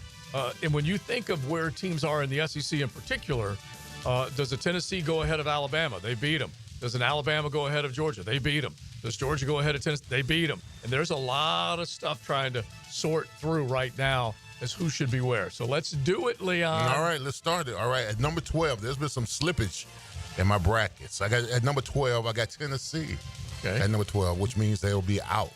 and when you think of where teams are in the SEC in particular, does a Tennessee go ahead of Alabama? They beat them. Does an Alabama go ahead of Georgia? They beat them. Does Georgia go ahead of Tennessee? They beat them. And there's a lot of stuff trying to sort through right now as who should be where. So let's do it, Leon. All right, let's start it. All right, at number 12, there's been some slippage in my brackets. I got at number 12, I got Tennessee at number 12, which means they'll be out.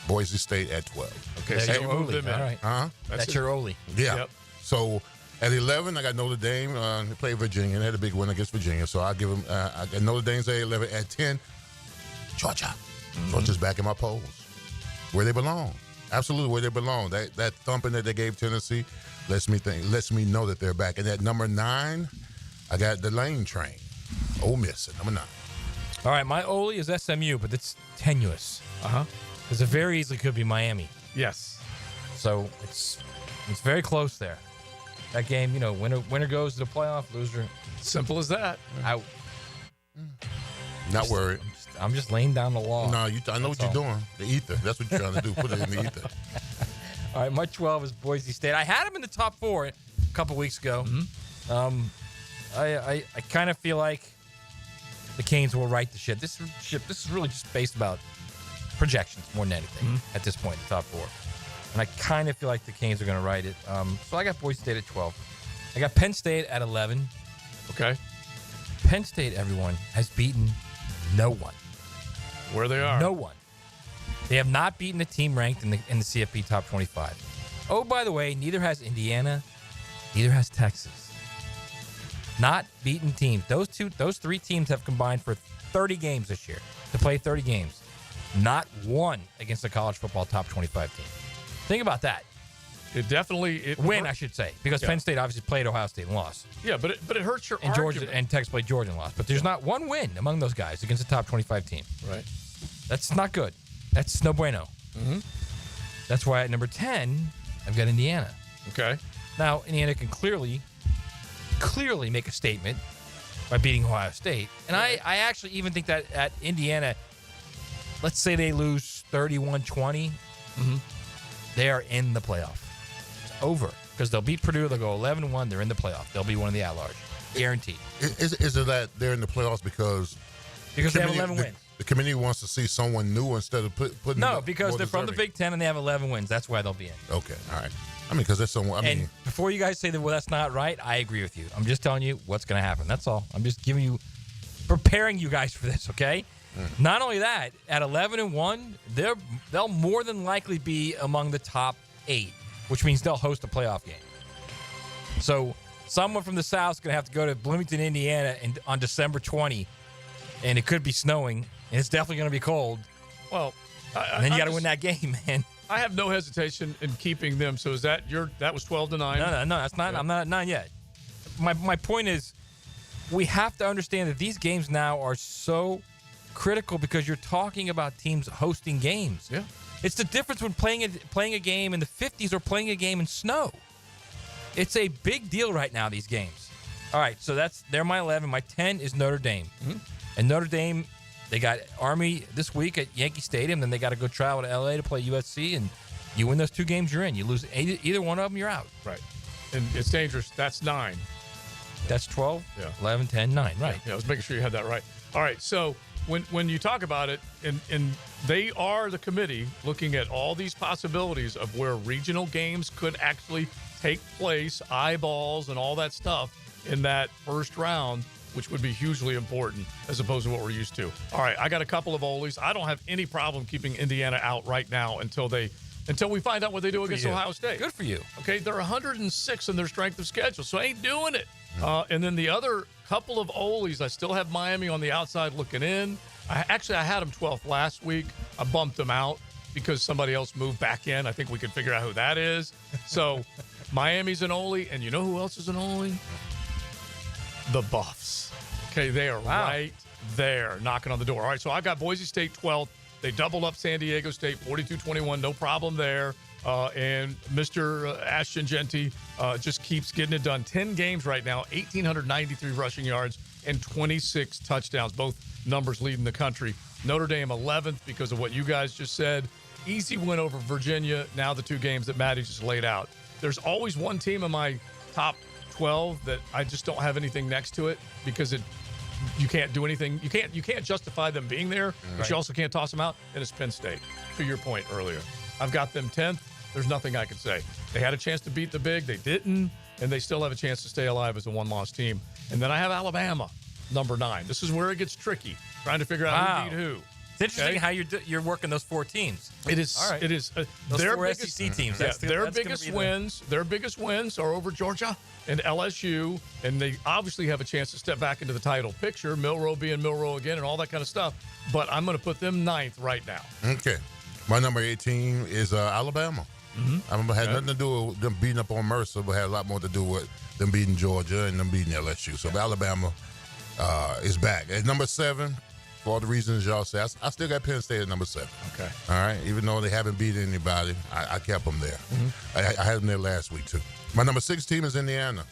Boise State at 12. Okay, so you moved them in. All right. That's your Ole. Yeah. Yep. So at 11, I got Notre Dame. They played Virginia and had a big win against Virginia. So I'll give them I got Notre Dame's at 11. At 10, Georgia. Georgia's back in my polls. Where they belong. Absolutely where they belong. That thumping that they gave Tennessee lets me know that they're back. And at number 9, I got the Lane Train. Ole Miss at number 9. All right, my Ole is SMU, but it's tenuous. Because it very easily could be Miami. Yes. So it's very close there. That game, winner goes to the playoff, loser. Simple as that. Out. Not worried. I'm just laying down the law. No, I know what you're doing. The ether. That's what you're trying to do. Put it in the ether. All right, my 12 is Boise State. I had them in the top 4 a couple weeks ago. I kind of feel like the Canes will right the ship. This is really just based about projections more than anything at this point in the top 4. And I kind of feel like the Canes are going to right it. So I got Boise State at 12. I got Penn State at 11. Okay. Penn State, everyone, has beaten no one. Where they are. No one. They have not beaten a team ranked in the CFP top 25. Oh, by the way, neither has Indiana, neither has Texas. Not beaten teams. Those 3 teams have combined for 30 games this year, to play 30 games. Not one against a college football top 25 team. Think about that. It definitely win, I should say, because Penn State obviously played Ohio State and lost. Yeah, but it hurts your and argument. Georgia and Texas played Georgia and lost. But there's not one win among those guys against a top 25 team. Right. That's not good. That's no bueno. Mm-hmm. That's why at number 10, I've got Indiana. Okay. Now, Indiana can clearly make a statement by beating Ohio State. And I actually even think that at Indiana, let's say they lose 31-20, they are in the playoff. It's over. Because they'll beat Purdue, they'll go 11-1, they're in the playoff. They'll be one of the at-large. Guaranteed. Is it that they're in the playoffs because they have 11 wins? The committee wants to see someone new instead of putting. No, because they're from the Big Ten and they have 11 wins. That's why they'll be in. Okay, all right. I mean, because there's someone. And before you guys say that, well, that's not right, I agree with you. I'm just telling you what's going to happen. That's all. I'm just preparing you guys for this, okay? Not only that, at 11-1, they'll more than likely be among the top 8, which means they'll host a playoff game. So someone from the South is going to have to go to Bloomington, Indiana on December 20, and it could be snowing, and it's definitely going to be cold. Well, and then you got to win that game, man. I have no hesitation in keeping them. So is that that was 12-9? No, that's not. I'm not at 9 yet. My point is, we have to understand that these games now are so critical because you're talking about teams hosting games. Yeah. It's the difference when playing a game in the 50s or playing a game in snow. It's a big deal right now, these games. All right, so they're my 11. My 10 is Notre Dame. Mm-hmm. And Notre Dame, they got Army this week at Yankee Stadium. Then they got to go travel to L.A. to play USC. And you win those 2 games, you're in. You lose either one of them, you're out. Right. And it's dangerous. That's 9. That's 12, yeah. 11, 10, 9. Right. Yeah, I was making sure you had that right. All right, so when you talk about it, and they are the committee looking at all these possibilities of where regional games could actually take place, eyeballs and all that stuff in that first round, which would be hugely important as opposed to what we're used to. All right, I got a couple of Oles. I don't have any problem keeping Indiana out right now until we find out what they do against Ohio State. Good for you. Okay, they're 106 in their strength of schedule, so I ain't doing it. And then the other couple of Oles, I still have Miami on the outside looking in. I had them 12th last week. I bumped them out because somebody else moved back in. I think we can figure out who that is. So Miami's an Ole, and you know who else is an Ole? The Buffs. Okay, they are right there knocking on the door. All right, so I've got Boise State 12th. They doubled up San Diego State, 42-21, no problem there. And Mr. Ashton Genty just keeps getting it done. 10 games right now, 1,893 rushing yards and 26 touchdowns, both numbers leading the country. Notre Dame 11th because of what you guys just said. Easy win over Virginia. Now the 2 games that Maddie just laid out. There's always one team in my top 12 that I just don't have anything next to it because you can't do anything. You can't justify them being there, but you also can't toss them out, and it's Penn State, to your point earlier. I've got them 10th. There's nothing I can say. They had a chance to beat the Big. They didn't, and they still have a chance to stay alive as a one-loss team. And then I have Alabama, number 9. This is where it gets tricky, trying to figure out who beat who. It's interesting how you're working those 4 teams. It is. All right. It is. Those their 4 biggest, SEC teams. Yeah, That's their biggest wins. Their biggest wins are over Georgia and LSU, and they obviously have a chance to step back into the title picture. Milroe being Milroe again, and all that kind of stuff. But I'm going to put them 9th right now. Okay, my number 18 is Alabama. Mm-hmm. It had nothing to do with them beating up on Mercer, but had a lot more to do with them beating Georgia and them beating LSU. So Alabama is back at number 7. For all the reasons y'all say, I still got Penn State at number 7. Okay. All right. Even though they haven't beat anybody, I kept them there. I had them there last week, too. My number 6 team is Indiana.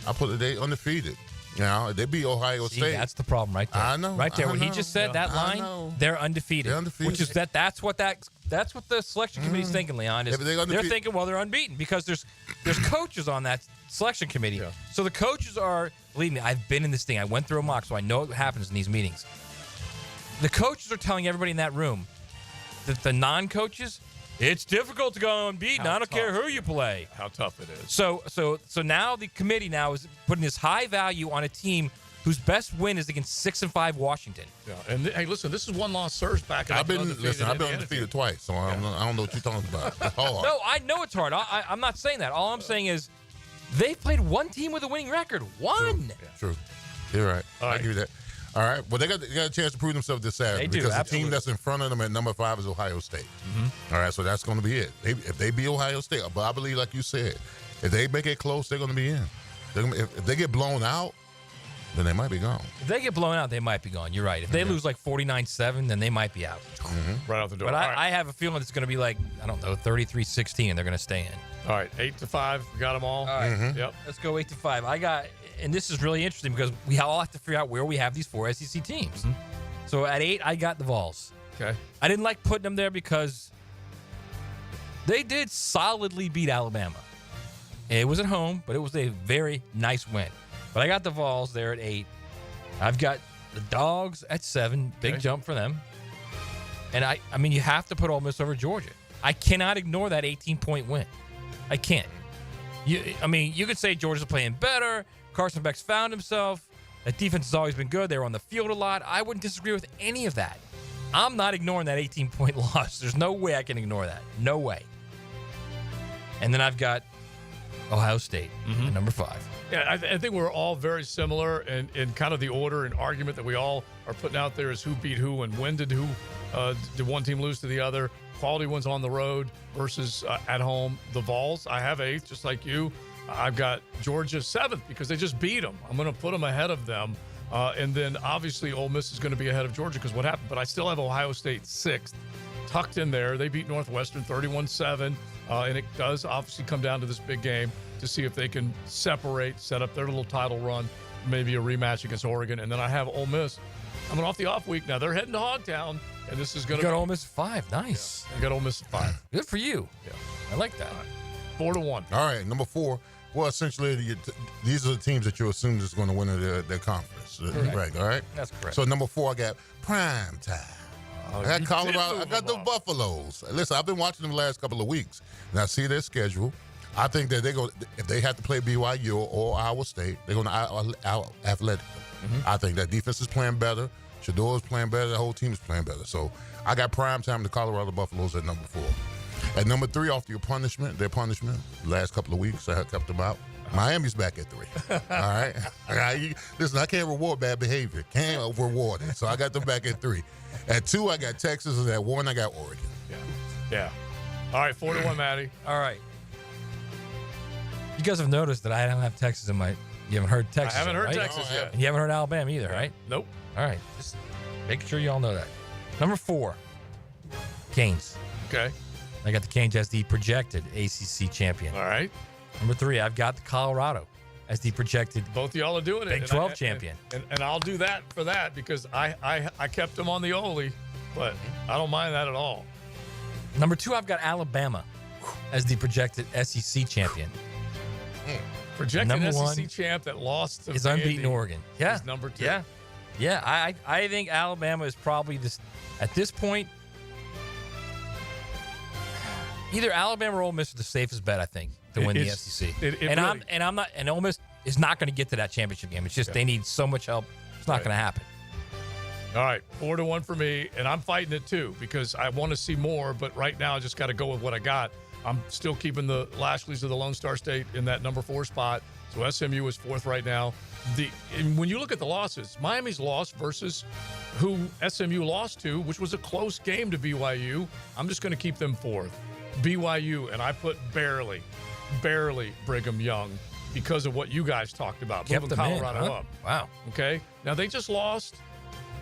I put it, they undefeated. You know, they beat Ohio State. That's the problem right there. I know. Right there. I What know. he just said, that I line, know. they're undefeated. They're undefeated. Which is that's what the selection committee's thinking, Leon. Is they're thinking, well, they're unbeaten because there's coaches on that selection committee. Yeah. So the coaches are, believe me, I've been in this thing. I went through a mock, so I know what happens in these meetings. The coaches are telling everybody in that room that the non-coaches, it's difficult to go unbeaten. I don't care who you play. How tough it is. So now the committee now is putting this high value on a team whose best win is against 6-5 Washington. Yeah, and hey, listen, this is one-loss surge back. I've been undefeated twice, so I don't know what you're talking about. It's hard. No, I know it's hard. I'm not saying that. All I'm saying is they've played one team with a winning record. One. True. You're right. All right. I agree with that. All right. Well, they got a chance to prove themselves this Saturday. They do, because absolutely. the team that's in front of them at number 5 is Ohio State. All right, so that's going to be it. If they beat Ohio State, but I believe, like you said, if they make it close, they're going to be in. If they get blown out, then they might be gone. If they get blown out, they might be gone. You're right. If they lose like 49-7, then they might be out. Right out the door. But All right. I have a feeling it's going to be like, I don't know, 33-16, and they're going to stay in. All right, 8-5. We got them all. All right. Yep. Let's go 8-5. I got, and this is really interesting because we all have to figure out where we have these 4 SEC teams. So at 8, I got the Vols. Okay. I didn't like putting them there because they did solidly beat Alabama. It was at home, but it was a very nice win. But I got the Vols there at 8. I've got the Dogs at 7. Big jump for them. And I mean, you have to put Ole Miss over Georgia. I cannot ignore that 18-point win. I can't. You could say Georgia's playing better. Carson Beck's found himself. That defense has always been good. They were on the field a lot. I wouldn't disagree with any of that. I'm not ignoring that 18-point loss. There's no way I can ignore that. No way. And then I've got Ohio State at number 5. Yeah, I think we're all very similar in kind of the order and argument that we all are putting out there is who beat who and when did one team lose to the other. Quality ones on the road versus at home. The Vols, I have 8th, just like you. I've got Georgia 7th because they just beat them. I'm going to put them ahead of them. And then obviously Ole Miss is going to be ahead of Georgia because what happened. But I still have Ohio State 6th, tucked in there. They beat Northwestern 31-7. And it does obviously come down to this big game to see if they can separate, set up their little title run, maybe a rematch against Oregon. And then I have Ole Miss. I'm off the off week now. They're heading to Hogtown, and this is going to. You got Ole Miss at 5. Nice. Yeah, I got Ole Miss at 5. Good for you. Yeah, I like that. 4-1. All right, number 4. Well, essentially, these are the teams that you assume is going to win their conference. Right, all right? That's correct. So, number 4, I got Primetime. I got Colorado. I got the Buffaloes. Listen, I've been watching them the last couple of weeks, and I see their schedule. I think that if they have to play BYU or Iowa State, they're going to out-athletic them. I think that defense is playing better. Shador is playing better. The whole team is playing better. So, I got Primetime, the Colorado Buffaloes at number 4. At number 3, off their punishment, the last couple of weeks, I have kept them out. Miami's back at 3. All right? Listen, I can't reward bad behavior. Can't reward it. So I got them back at 3. At 2, I got Texas, and at 1, I got Oregon. Yeah. All right, 4-1, Maddie. All right. You guys have noticed that I don't have Texas in my. You haven't heard Texas. I haven't heard right? Texas yet. And you haven't heard Alabama either, right? Nope. All right. Just making sure you all know that. Number 4, Canes. Okay. I got the Canes as the projected ACC champion. All right. Number 3, I've got the Colorado as the projected. Both of y'all are doing it. Big 12 champion. And I'll do that for that because I kept them on the Ole, but I don't mind that at all. Number 2, I've got Alabama as the projected SEC champion. Projected number SEC 1 champ that lost to is unbeaten Oregon. Yeah. Is number 2. Yeah. I think Alabama is probably at this point. Either Alabama or Ole Miss is the safest bet, I think, to win the SEC. And Ole Miss is not going to get to that championship game. It's just they need so much help. It's not going to happen. All right, 4-1 for me, and I'm fighting it too because I want to see more. But right now, I just got to go with what I got. I'm still keeping the Lashleys of the Lone Star State in that number 4 spot. So SMU is 4th right now. And when you look at the losses, Miami's loss versus who SMU lost to, which was a close game to BYU. I'm just going to keep them 4th. BYU, and I put barely Brigham Young because of what you guys talked about. Kept moving them Colorado in, huh? up. Wow. Okay. Now they just lost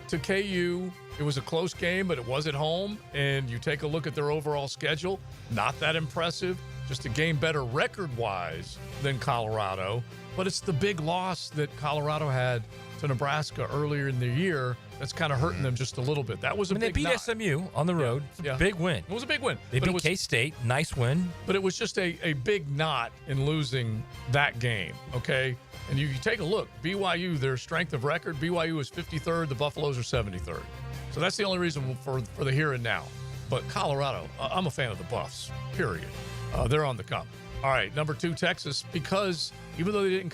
to KU. It was a close game, but it was at home. And you take a look at their overall schedule, not that impressive. Just a game better record-wise than Colorado. But it's the big loss that Colorado had to Nebraska earlier in the year that's kind of hurting them just a little bit. That was a big they beat knock. SMU on the road. Yeah. Big win. It was a big win. They But it beat was- K-State. Nice win. But it was just a big knot in losing that game, okay? And you take a look. BYU, their strength of record, BYU is 53rd. The Buffaloes are 73rd. So that's the only reason for the here and now. But Colorado, I'm a fan of the Buffs, period. They're on the come. All right, number 2, Texas, because even though they didn't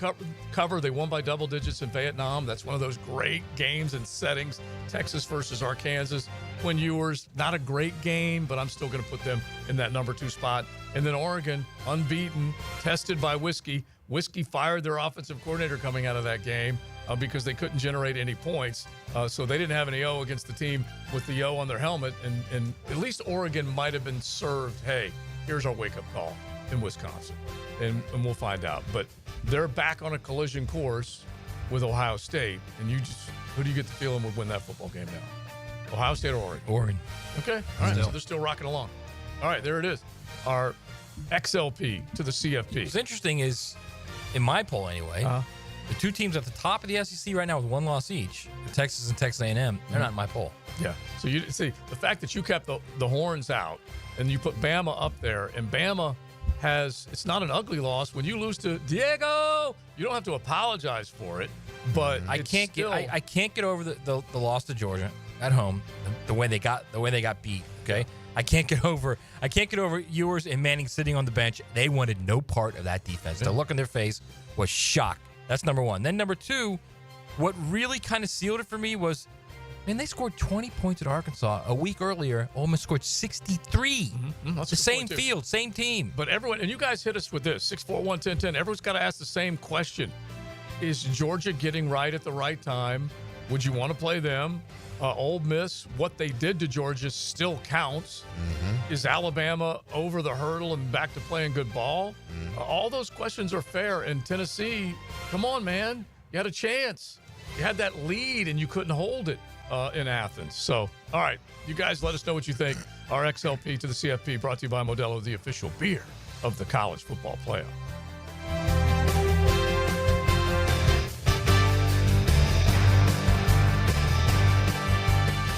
cover, they won by double digits in Vietnam. That's one of those great games and settings. Texas versus Arkansas. Quinn Ewers, not a great game, but I'm still going to put them in that number 2 spot. And then Oregon, unbeaten, tested by Whiskey. Whiskey fired their offensive coordinator coming out of that game. because they couldn't generate any points. So they didn't have any O against the team with the O on their helmet. And at least Oregon might have been served, hey, here's our wake-up call in Wisconsin. And we'll find out. But they're back on a collision course with Ohio State. And who do you get the feeling would win that football game now? Ohio State or Oregon? Oregon. Okay. All right. So they're still rocking along. All right. There it is. Our XLP to the CFP. What's interesting is, in my poll anyway, the two teams at the top of the SEC right now with one loss each, Texas and Texas A&M, they're not in my poll. Yeah. So you see the fact that you kept the horns out and you put Bama up there, and Bama it's not an ugly loss. When you lose to Diego, you don't have to apologize for it. But I can't get over the loss to Georgia at home, the way they got beat. Okay. I can't get over Ewers and Manning sitting on the bench. They wanted no part of that defense. The look on their face was shocked. That's number one. Then number two, what really kind of sealed it for me was, man, they scored 20 points at Arkansas a week earlier. Ole Miss scored 63. The same field, same team. But everyone, and you guys hit us with this, 641-1010. Everyone's got to ask the same question. Is Georgia getting right at the right time? Would you want to play them? Ole Miss, what they did to Georgia still counts. Is Alabama over the hurdle and back to playing good ball? All those questions are fair. And Tennessee, come on, man. You had a chance. You had that lead, and you couldn't hold it in Athens. So, all right, you guys let us know what you think. Our XLP to the CFP brought to you by Modelo, the official beer of the college football playoff.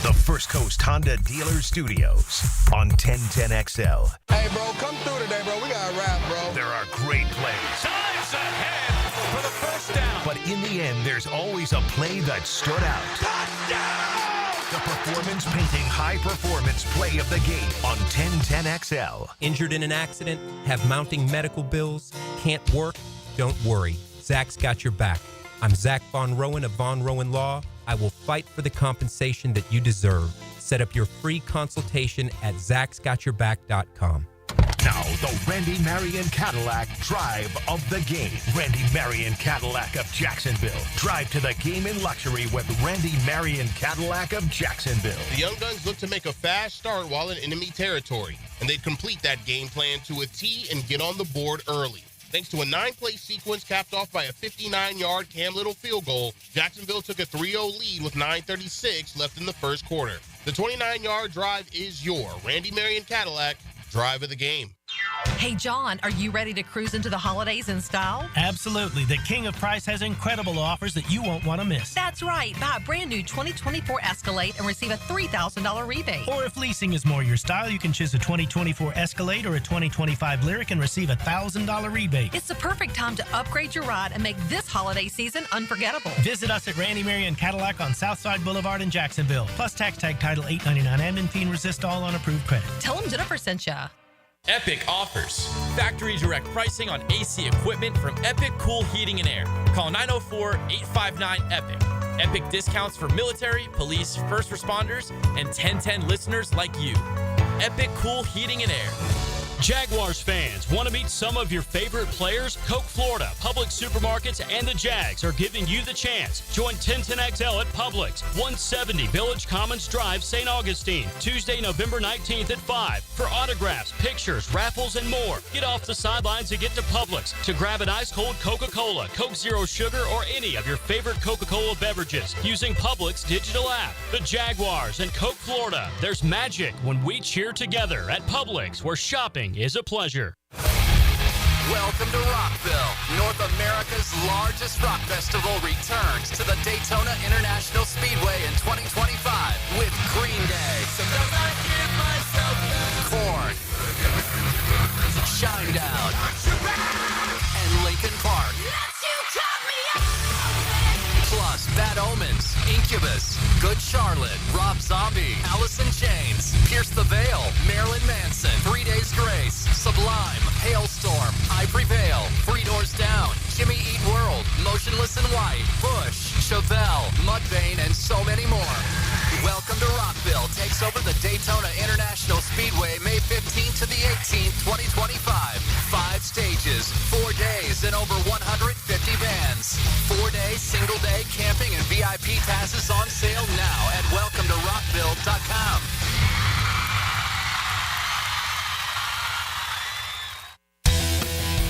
The First Coast Honda Dealer Studios on 1010XL. Hey, bro, come through today, bro. We got a wrap, bro. There are great plays. Dives ahead for the first down. But in the end, there's always a play that stood out. Touchdown! The performance-painting high-performance play of the game on 1010XL. Injured in an accident? Have mounting medical bills? Can't work? Don't worry. Zach's got your back. I'm Zach Von Rowan of Von Rowan Law. I will fight for the compensation that you deserve. Set up your free consultation at zachsgotyourback.com. Now, the Randy Marion Cadillac Drive of the Game. Randy Marion Cadillac of Jacksonville. Drive to the game in luxury with Randy Marion Cadillac of Jacksonville. The Young Guns look to make a fast start while in enemy territory, and they'd complete that game plan to a T and get on the board early. Thanks to a 9-play sequence capped off by a 59-yard Cam Little field goal, Jacksonville took a 3-0 lead with 9:36 left in the first quarter. The 29-yard drive is your Randy Marion Cadillac Drive of the Game. Hey, John, are you ready to cruise into the holidays in style? Absolutely. The King of Price has incredible offers that you won't want to miss. That's right. Buy a brand new 2024 Escalade and receive a $3,000 rebate. Or if leasing is more your style, you can choose a 2024 Escalade or a 2025 Lyric and receive a $1,000 rebate. It's the perfect time to upgrade your ride and make this holiday season unforgettable. Visit us at Randy Marion Cadillac on Southside Boulevard in Jacksonville. Plus tax tag title $899 admin fee and resist all on approved credit. Tell them Jennifer sent ya. Epic offers. Factory direct pricing on AC equipment from Epic Cool Heating and Air. Call 904-859-EPIC. Epic discounts for military, police, first responders, and 1010 listeners like you. Epic Cool Heating and Air. Jaguars fans, want to meet some of your favorite players? Coke Florida, Publix Supermarkets, and the Jags are giving you the chance. Join 1010XL at Publix, 170 Village Commons Drive, St. Augustine, Tuesday, November 19th at 5. For autographs, pictures, raffles, and more. Get off the sidelines and get to Publix to grab an ice-cold Coca-Cola, Coke Zero Sugar, or any of your favorite Coca-Cola beverages using Publix digital app. The Jaguars and Coke Florida. There's magic when we cheer together at Publix, where shopping is a pleasure. Welcome to Rockville. North America's largest rock festival returns to the Daytona International Speedway in 2025 with Green Day, Korn, Shinedown, and Linkin Park. Plus Bad Omens, Incubus, Good Charlotte, Rob Zombie, Alice in Chains, Pierce the Veil, Marilyn Manson, 3 Days Grace, Sublime, Hailstorm, I Prevail, Three Doors Down, Jimmy Eat World, Motionless in White, Bush, Chevelle, Mudvayne, and so many more. Welcome to Rockville takes over the Daytona International Speedway May 15th to the 18th, 2025. 5 stages, 4 days, and over 150 bands. 4-day, single-day camp VIP passes on sale now at welcometorockville.com.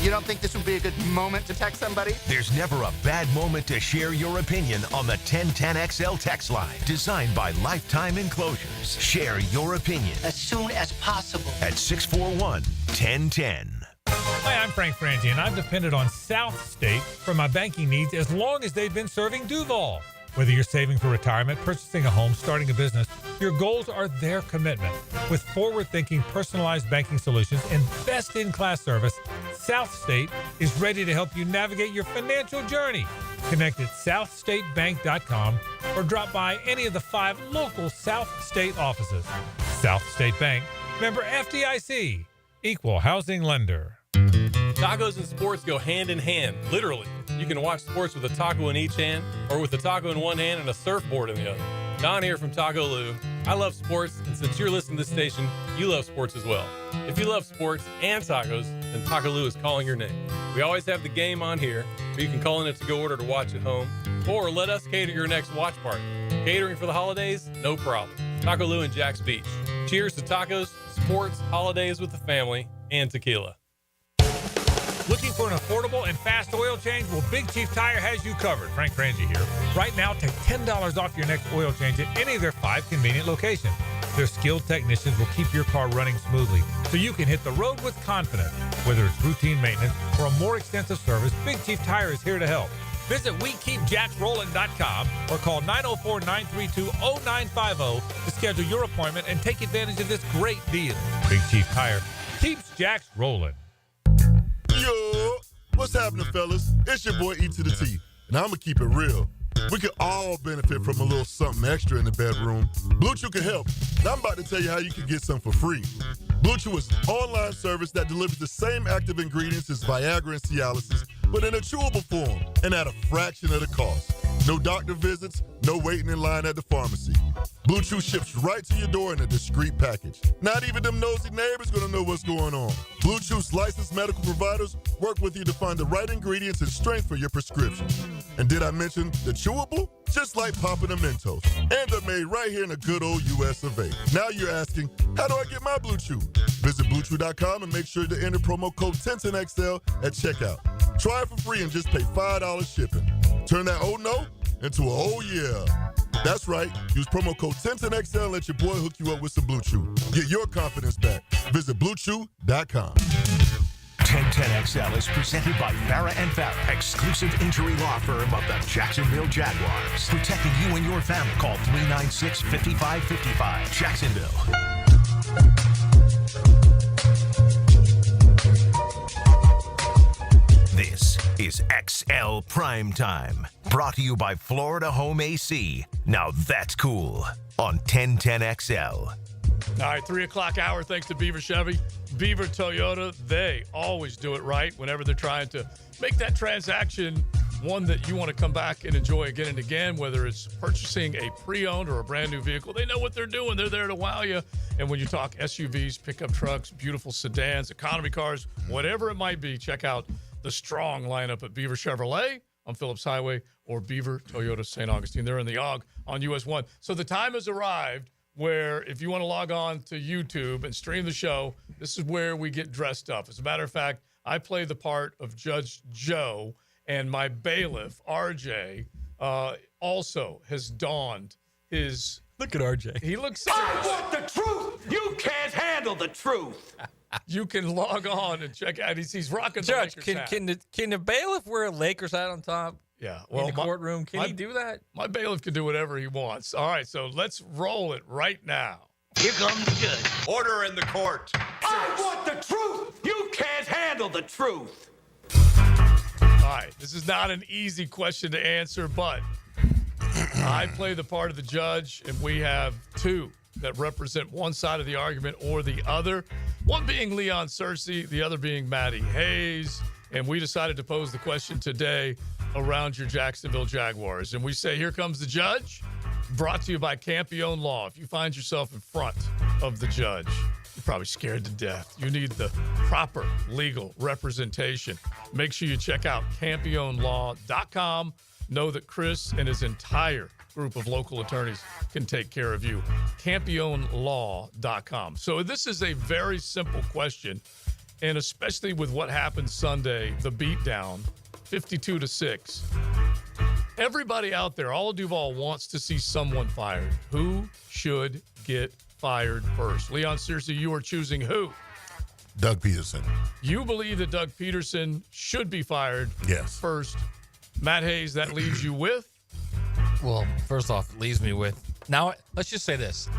You don't think this would be a good moment to text somebody? There's never a bad moment to share your opinion on the 1010XL text line. Designed by Lifetime Enclosures. Share your opinion As soon as possible. at 641-1010. Hi, I'm Frank Frangie, and I've depended on South State for my banking needs as long as they've been serving Duval. Whether you're saving for retirement, purchasing a home, starting a business, your goals are their commitment. With forward-thinking, personalized banking solutions and best-in-class service, South State is ready to help you navigate your financial journey. Connect at southstatebank.com or drop by any of the 5 local South State offices. South State Bank, member FDIC, equal housing lender. Tacos and sports go hand in hand, literally. You can watch sports with a taco in each hand or with a taco in one hand and a surfboard in the other. Don here from Taco Lou. I love sports, and since you're listening to this station, you love sports as well. If you love sports and tacos, then Taco Lou is calling your name. We always have the game on here, but you can call in a to-go order to watch at home, or let us cater your next watch party. Catering for the holidays? No problem. Taco Lou in Jax Beach. Cheers to tacos, sports, holidays with the family, and tequila. Looking for an affordable and fast oil change? Well, Big Chief Tire has you covered. Frank Frangie here. Right now, take $10 off your next oil change at any of their 5 convenient locations. Their skilled technicians will keep your car running smoothly so you can hit the road with confidence. Whether it's routine maintenance or a more extensive service, Big Chief Tire is here to help. Visit WeKeepJacksRollin.com or call 904-932-0950 to schedule your appointment and take advantage of this great deal. Big Chief Tire keeps Jacks rolling. Yo, what's happening, fellas? It's your boy E to the T, and I'm gonna keep it real. We could all benefit from a little something extra in the bedroom. Blue Chew can help, and I'm about to tell you how you can get some for free. Blue Chew is an online service that delivers the same active ingredients as Viagra and Cialis, but in a chewable form and at a fraction of the cost. No doctor visits, no waiting in line at the pharmacy. Blue Chew ships right to your door in a discreet package. Not even them nosy neighbors gonna know what's going on. Blue Chew's licensed medical providers work with you to find the right ingredients and strength for your prescription. And did I mention the chewable? Just like popping a Mentos. And they're made right here in the good old US of A. Now you're asking, how do I get my Blue Chew? Visit BlueChew.com and make sure to enter promo code 1010XL at checkout. Try it for free and just pay $5 shipping. Turn that oh no into a oh yeah. That's right. Use promo code 1010XL and let your boy hook you up with some Blue Chew. Get your confidence back. Visit BlueChew.com. 1010XL is presented by Farrah & Farrah, exclusive injury law firm of the Jacksonville Jaguars. Protecting you and your family. Call 396-5555. Jacksonville. This is XL Primetime, brought to you by Florida Home AC. Now that's cool on 1010XL. All right, 3 o'clock hour, thanks to Beaver Chevy. Beaver Toyota, they always do it right whenever they're trying to make that transaction one that you want to come back and enjoy again and again, whether it's purchasing a pre-owned or a brand new vehicle. They know what they're doing. They're there to wow you. And when you talk SUVs, pickup trucks, beautiful sedans, economy cars, whatever it might be, check out the strong lineup at Beaver Chevrolet on Phillips Highway or Beaver Toyota St. Augustine. They're in the AUG on US 1. So the time has arrived where if you want to log on to YouTube and stream the show, this is where we get dressed up. As a matter of fact, I play the part of Judge Joe, and my bailiff, RJ, also has donned his... Look at RJ. He looks... I want the truth! You can't handle the truth! You can log on and check out. He's rocking the Judge, Lakers hat. can the bailiff wear a Lakers hat on top? Yeah. In the courtroom, can he do that? My bailiff can do whatever he wants. All right, so let's roll it right now. Here comes the judge. Order in the court. I want the truth! You can't handle the truth! All right, this is not an easy question to answer, but I play the part of the judge, and we have two that represent one side of the argument or the other. One being Leon Searcy, the other being Matt Hayes. And we decided to pose the question today around your Jacksonville Jaguars. And we say, here comes the judge, brought to you by Campione Law. If you find yourself in front of the judge, you're probably scared to death. You need the proper legal representation. Make sure you check out CampioneLaw.com. know that Chris and his entire group of local attorneys can take care of you. CampionLaw.com. So this is a very simple question, and especially with what happened Sunday, the beatdown, 52-6. Everybody out there, all of Duval wants to see someone fired. Who should get fired first? Leon Searcy, you are choosing who? Doug Peterson. You believe that Doug Peterson should be fired first. Matt Hayes, that leaves you with? Well, first off, it leaves me with, now, let's just say this.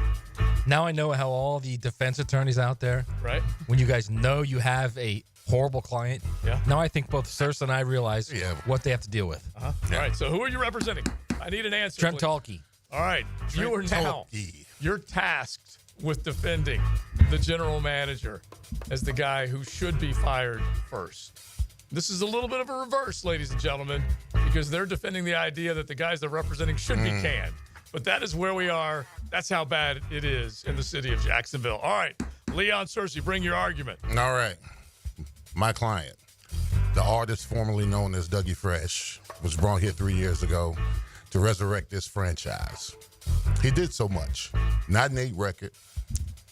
Now I know how all the defense attorneys out there, right? When you guys know you have a horrible client, now I think both Searcy and I realize what they have to deal with. All right, so who are you representing? I need an answer. Trent please. Talkie. All right, you are now, you're tasked with defending the general manager as the guy who should be fired first. This is a little bit of a reverse, ladies and gentlemen, because they're defending the idea that the guys they're representing should be canned. But that is where we are. That's how bad it is in the city of Jacksonville. All right, Leon Searcy, bring your argument. All right. My client, the artist formerly known as Dougie Fresh, was brought here 3 years ago to resurrect this franchise. He did so much. Not an 8 record.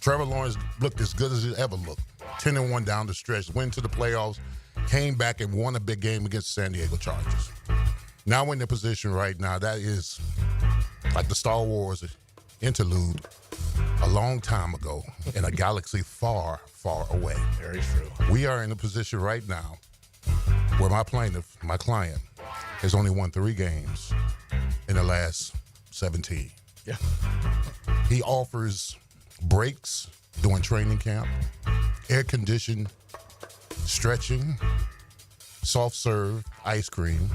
Trevor Lawrence looked as good as he ever looked. 10-1 down the stretch, went to the playoffs, came back and won a big game against San Diego Chargers. Now we're in the position right now that is like the Star Wars interlude a long time ago in a galaxy far, far away. Very true. We are in a position right now where my plaintiff, my client, has only won 3 games in the last 17. Yeah. He offers breaks during training camp, air-conditioned stretching, soft serve ice cream.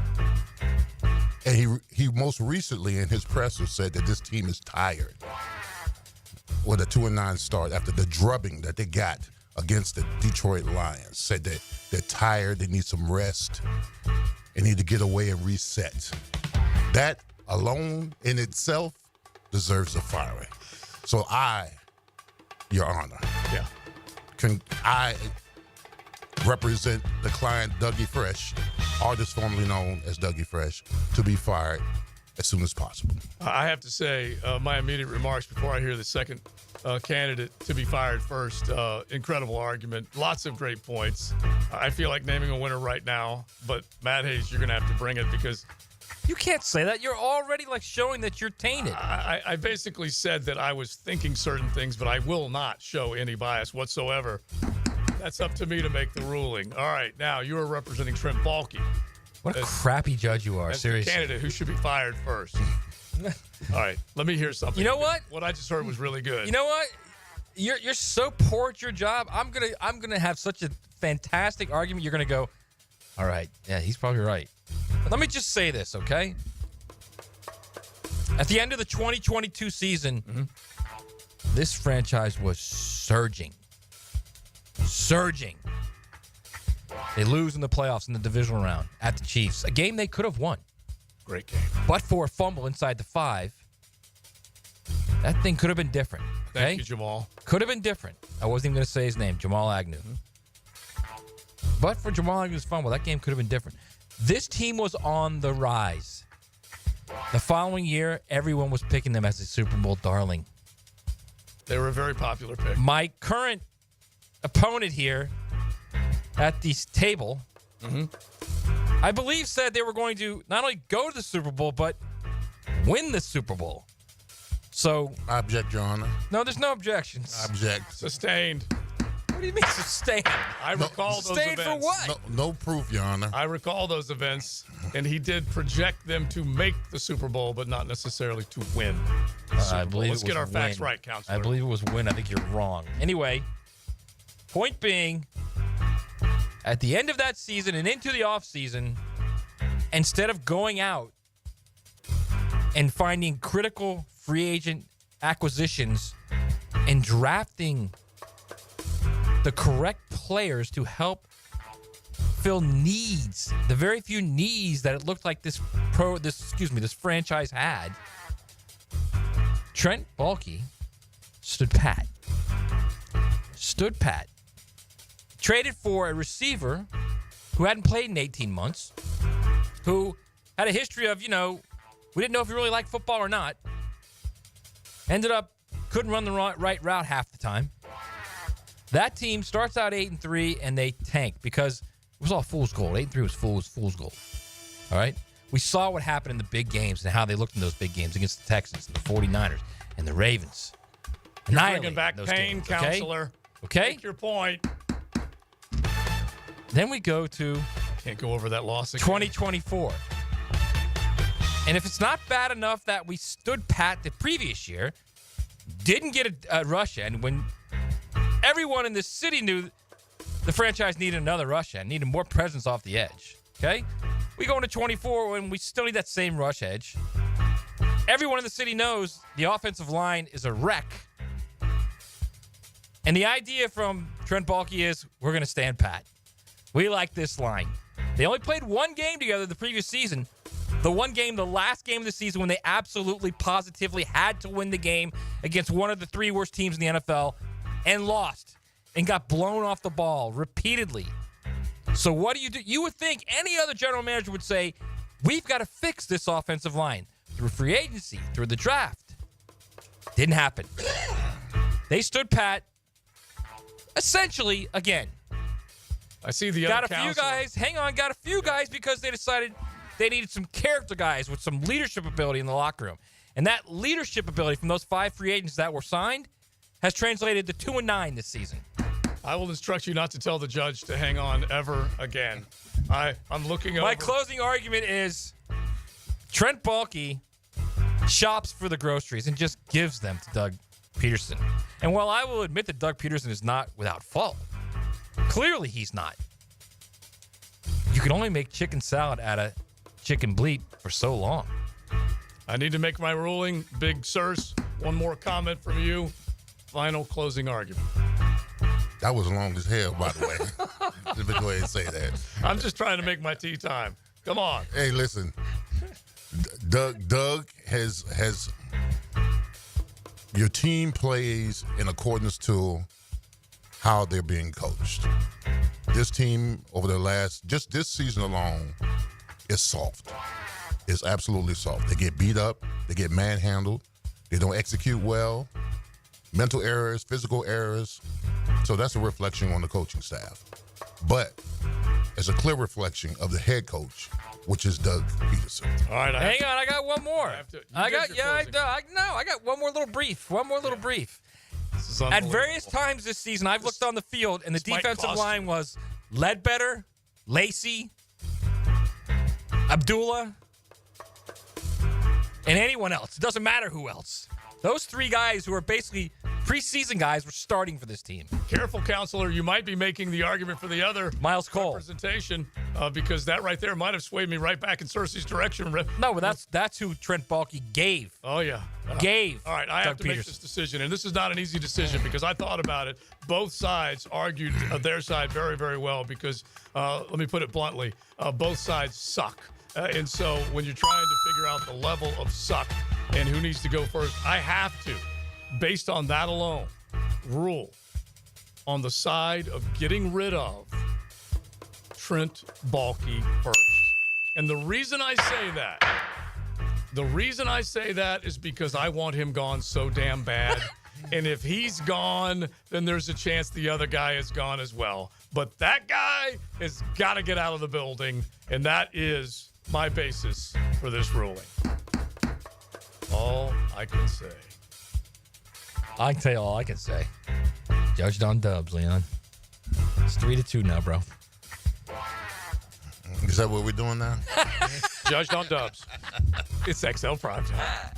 And he most recently in his presser said that this team is tired with a 2-9 start after the drubbing that they got against the Detroit Lions. Said that they're tired, they need some rest, they need to get away and reset. That alone in itself deserves a firing. So I, Your Honor, I represent the client Dougie Fresh, artist formerly known as Dougie Fresh, to be fired as soon as possible. I have to say, my immediate remarks before I hear the second candidate to be fired first. Incredible argument. Lots of great points. I feel like naming a winner right now, but Matt Hayes, you're going to have to bring it because you can't say that. You're already showing that you're tainted. I basically said that I was thinking certain things, but I will not show any bias whatsoever. That's up to me to make the ruling. All right, now you are representing Trent Baalke. What a crappy judge you are, seriously. The candidate who should be fired first. All right, let me hear something. You know what? What I just heard was really good. You know what? You're so poor at your job. I'm gonna have such a fantastic argument. You're gonna go, all right, yeah, he's probably right. But let me just say this, okay? At the end of the 2022 season, this franchise was surging. They lose in the playoffs in the divisional round at the Chiefs, a game they could have won. Great game. But for a fumble inside the 5, that thing could have been different. Okay? Thank you, Jamal. Could have been different. I wasn't even going to say his name, Jamal Agnew. But for Jamal Agnew's fumble, that game could have been different. This team was on the rise. The following year, everyone was picking them as a Super Bowl darling. They were a very popular pick. My current opponent here at this table, I believe said they were going to not only go to the Super Bowl, but win the Super Bowl. So I object, Your Honor. No, there's no objections. I object. Sustained. What do you mean sustained? I recall those events. Sustained for what? No proof, Your Honor. I recall those events, and he did project them to make the Super Bowl, but not necessarily to win. I believe Let's get our facts win. right, Counselor. I believe it was win. I think you're wrong. Anyway, point being, at the end of that season and into the offseason, instead of going out and finding critical free agent acquisitions and drafting the correct players to help fill needs, the very few needs that it looked like this franchise had, Trent Baalke stood pat. Traded for a receiver who hadn't played in 18 months, who had a history of, we didn't know if he really liked football or not. Ended up couldn't run the right route half the time. That team starts out 8-3 and they tank because it was all fool's gold. 8-3 was fool's gold. All right? We saw what happened in the big games and how they looked in those big games against the Texans and the 49ers and the Ravens. You're bringing back pain, games, counselor. Okay? Make your point. Then we go to... Can't go over that loss again. 2024. And if it's not bad enough that we stood pat the previous year, didn't get a rush end when everyone in this city knew the franchise needed another rush end, needed more presence off the edge. Okay? We go into 24 when we still need that same rush edge. Everyone in the city knows the offensive line is a wreck. And the idea from Trent Baalke is we're going to stand pat. We like this line. They only played one game together the previous season. The last game of the season when they absolutely positively had to win the game against one of the three worst teams in the NFL and lost and got blown off the ball repeatedly. So what do? You would think any other general manager would say, we've got to fix this offensive line through free agency, through the draft. Didn't happen. They stood pat. Essentially, again. I see the got other a few guys. Hang on, got a few guys because they decided they needed some character guys with some leadership ability in the locker room. And that leadership ability from those 5 free agents that were signed has translated to 2-9 this season. I will instruct you not to tell the judge to hang on ever again. I'm looking over. My closing argument is Trent Baalke shops for the groceries and just gives them to Doug Peterson. And while I will admit that Doug Peterson is not without fault, clearly he's not. You can only make chicken salad out of chicken bleep for so long. I need to make my ruling. Big Sirs, one more comment from you. Final closing argument. That was long as hell, by the way. Let me go ahead and say that. I'm just trying to make my tea time. Come on. Hey, listen. Doug has your team plays in accordance to how they're being coached. This team over the just this season alone is soft. It's absolutely soft. They get beat up. They get manhandled. They don't execute well. Mental errors, physical errors. So that's a reflection on the coaching staff. But it's a clear reflection of the head coach, which is Doug Peterson. All right. Hang on. I got one more. I got one more little brief. At various times this season, I've looked on the field, and the defensive line was Ledbetter, Lacey, Abdullah, and anyone else. It doesn't matter who else. Those 3 guys who are basically preseason guys were starting for this team. Careful, counselor. You might be making the argument for the other Miles Cole representation because that right there might have swayed me right back in Searcy's direction. No, but that's who Trent Baalke gave. Oh, yeah. Gave. All right, I have to make this decision, and this is not an easy decision because I thought about it. Both sides argued their side very, very well because, let me put it bluntly, both sides suck. And so when you're trying to figure out the level of suck and who needs to go first, I have to, based on that alone, rule on the side of getting rid of Trent Baalke first. And the reason I say that is because I want him gone so damn bad. And if he's gone, then there's a chance the other guy is gone as well. But that guy has got to get out of the building, and that is my basis for this ruling. All I can say. I can tell you all I can say. Judged on dubs, Leon. It's 3-2 now, bro. Is that what we're doing now? Judged on dubs. It's XL Primetime.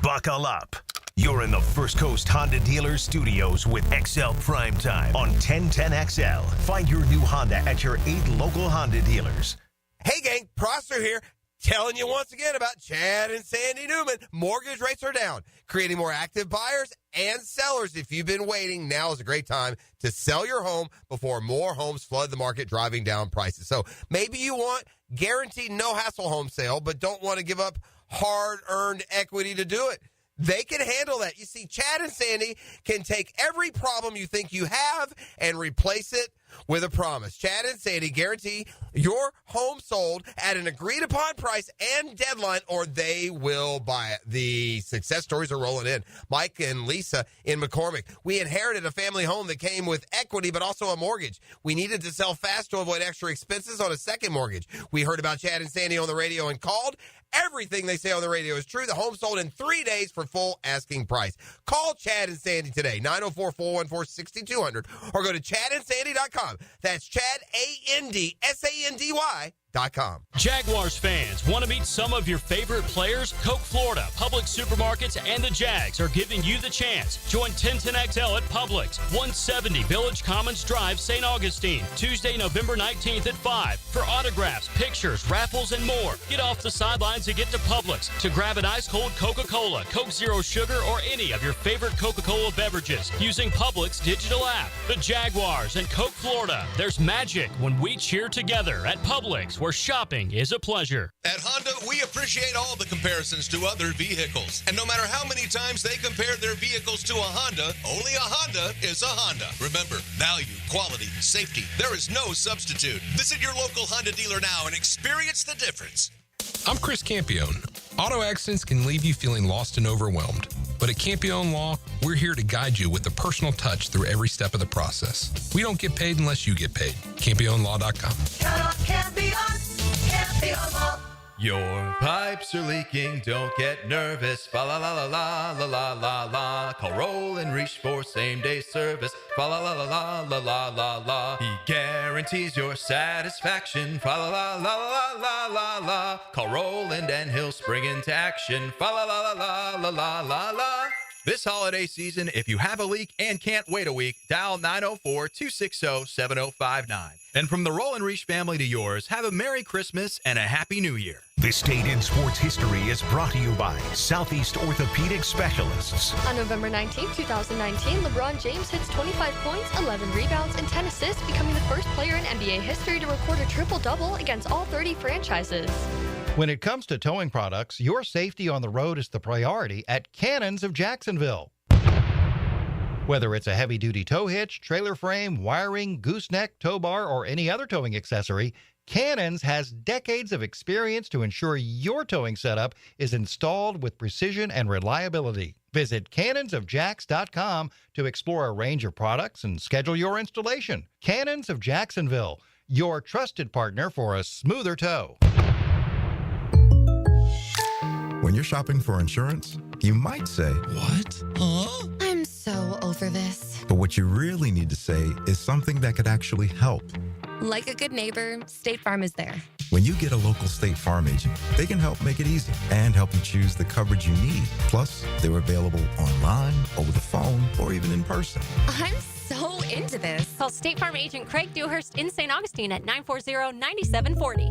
Buckle up. You're in the First Coast Honda Dealers Studios with XL Primetime on 1010XL. Find your new Honda at your 8 local Honda dealers. Hey, gang, Prosser here. Telling you once again about Chad and Sandy Newman. Mortgage rates are down, creating more active buyers and sellers. If you've been waiting, now is a great time to sell your home before more homes flood the market, driving down prices. So maybe you want guaranteed no-hassle home sale, but don't want to give up hard-earned equity to do it. They can handle that. You see, Chad and Sandy can take every problem you think you have and replace it with a promise. Chad and Sandy guarantee your home sold at an agreed-upon price and deadline, or they will buy it. The success stories are rolling in. Mike and Lisa in McCormick. We inherited a family home that came with equity but also a mortgage. We needed to sell fast to avoid extra expenses on a second mortgage. We heard about Chad and Sandy on the radio and called. Everything they say on the radio is true. The home sold in 3 days for full asking price. Call Chad and Sandy today, 904-414-6200, or go to chadandsandy.com. That's Chad, ANDSANDY.com. Jaguars fans, want to meet some of your favorite players? Coke Florida, Publix Supermarkets, and the Jags are giving you the chance. Join 1010XL at Publix, 170 Village Commons Drive, St. Augustine, Tuesday, November 19th at 5. For autographs, pictures, raffles, and more. Get off the sidelines and get to Publix to grab an ice-cold Coca-Cola, Coke Zero Sugar, or any of your favorite Coca-Cola beverages using Publix digital app. The Jaguars and Coke Florida. There's magic when we cheer together at Publix, where shopping is a pleasure. At Honda, we appreciate all the comparisons to other vehicles. And no matter how many times they compare their vehicles to a Honda, only a Honda is a Honda. Remember, value, quality, safety, there is no substitute. Visit your local Honda dealer now and experience the difference. I'm Chris Campione. Auto accidents can leave you feeling lost and overwhelmed. But at Campione Law, we're here to guide you with a personal touch through every step of the process. We don't get paid unless you get paid. CampioneLaw.com. Campione Law. Your pipes are leaking, don't get nervous. Fa la la la la la la la la. Call Roll and Reach for same-day service. Fa la la la la la la la la. He guarantees your satisfaction. Fa la la la la la la la. Call Roland and he'll spring into action. Fa la la la la la la la la. This holiday season, if you have a leak and can't wait a week, dial 904-260-7059. And from the Roll and Reach family to yours, have a Merry Christmas and a Happy New Year. This date in sports history is brought to you by Southeast Orthopedic Specialists. On November 19, 2019, LeBron James hits 25 points, 11 rebounds, and 10 assists, becoming the first player in NBA history to record a triple-double against all 30 franchises. When it comes to towing products, your safety on the road is the priority at Cannons of Jacksonville. Whether it's a heavy-duty tow hitch, trailer frame, wiring, gooseneck, tow bar, or any other towing accessory, Cannons has decades of experience to ensure your towing setup is installed with precision and reliability. Visit cannonsofjax.com to explore a range of products and schedule your installation. Cannons of Jacksonville, your trusted partner for a smoother tow. When you're shopping for insurance, you might say, "What? Huh?" I'm so over this. But what you really need to say is something that could actually help. Like a good neighbor, State Farm is there. When you get a local State Farm agent, they can help make it easy and help you choose the coverage you need. Plus, they're available online, over the phone, or even in person. I'm so into this. Call State Farm agent Craig Dewhurst in St. Augustine at 940-9740.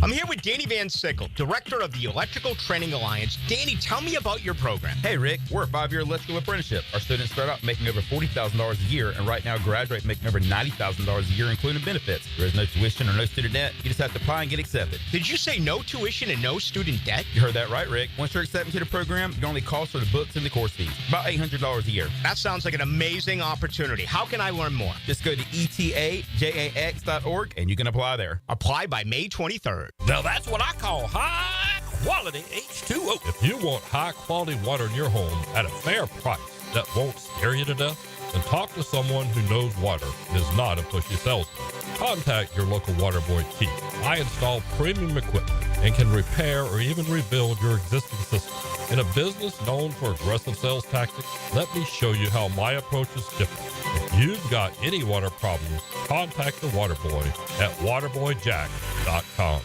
I'm here with Danny Van Sickle, director of the Electrical Training Alliance. Danny, tell me about your program. Hey, Rick, we're a 5-year electrical apprenticeship. Our students start out making over $40,000 a year, and right now graduate making over $90,000 a year, including benefits. There is no tuition or no student debt. You just have to apply and get accepted. Did you say no tuition and no student debt? You heard that right, Rick. Once you're accepted to the program, your only cost are the books and the course fees. About $800 a year. That sounds like an amazing opportunity. How can I learn more? Just go to etajax.org, and you can apply there. Apply by May 23rd. Now that's what I call high-quality H2O. If you want high-quality water in your home at a fair price that won't scare you to death, then talk to someone who knows water and is not a pushy salesman. Contact your local water boy, Keith. I install premium equipment and can repair or even rebuild your existing system. In a business known for aggressive sales tactics, let me show you how my approach is different. If you've got any water problems, contact the water boy at waterboyjack.com.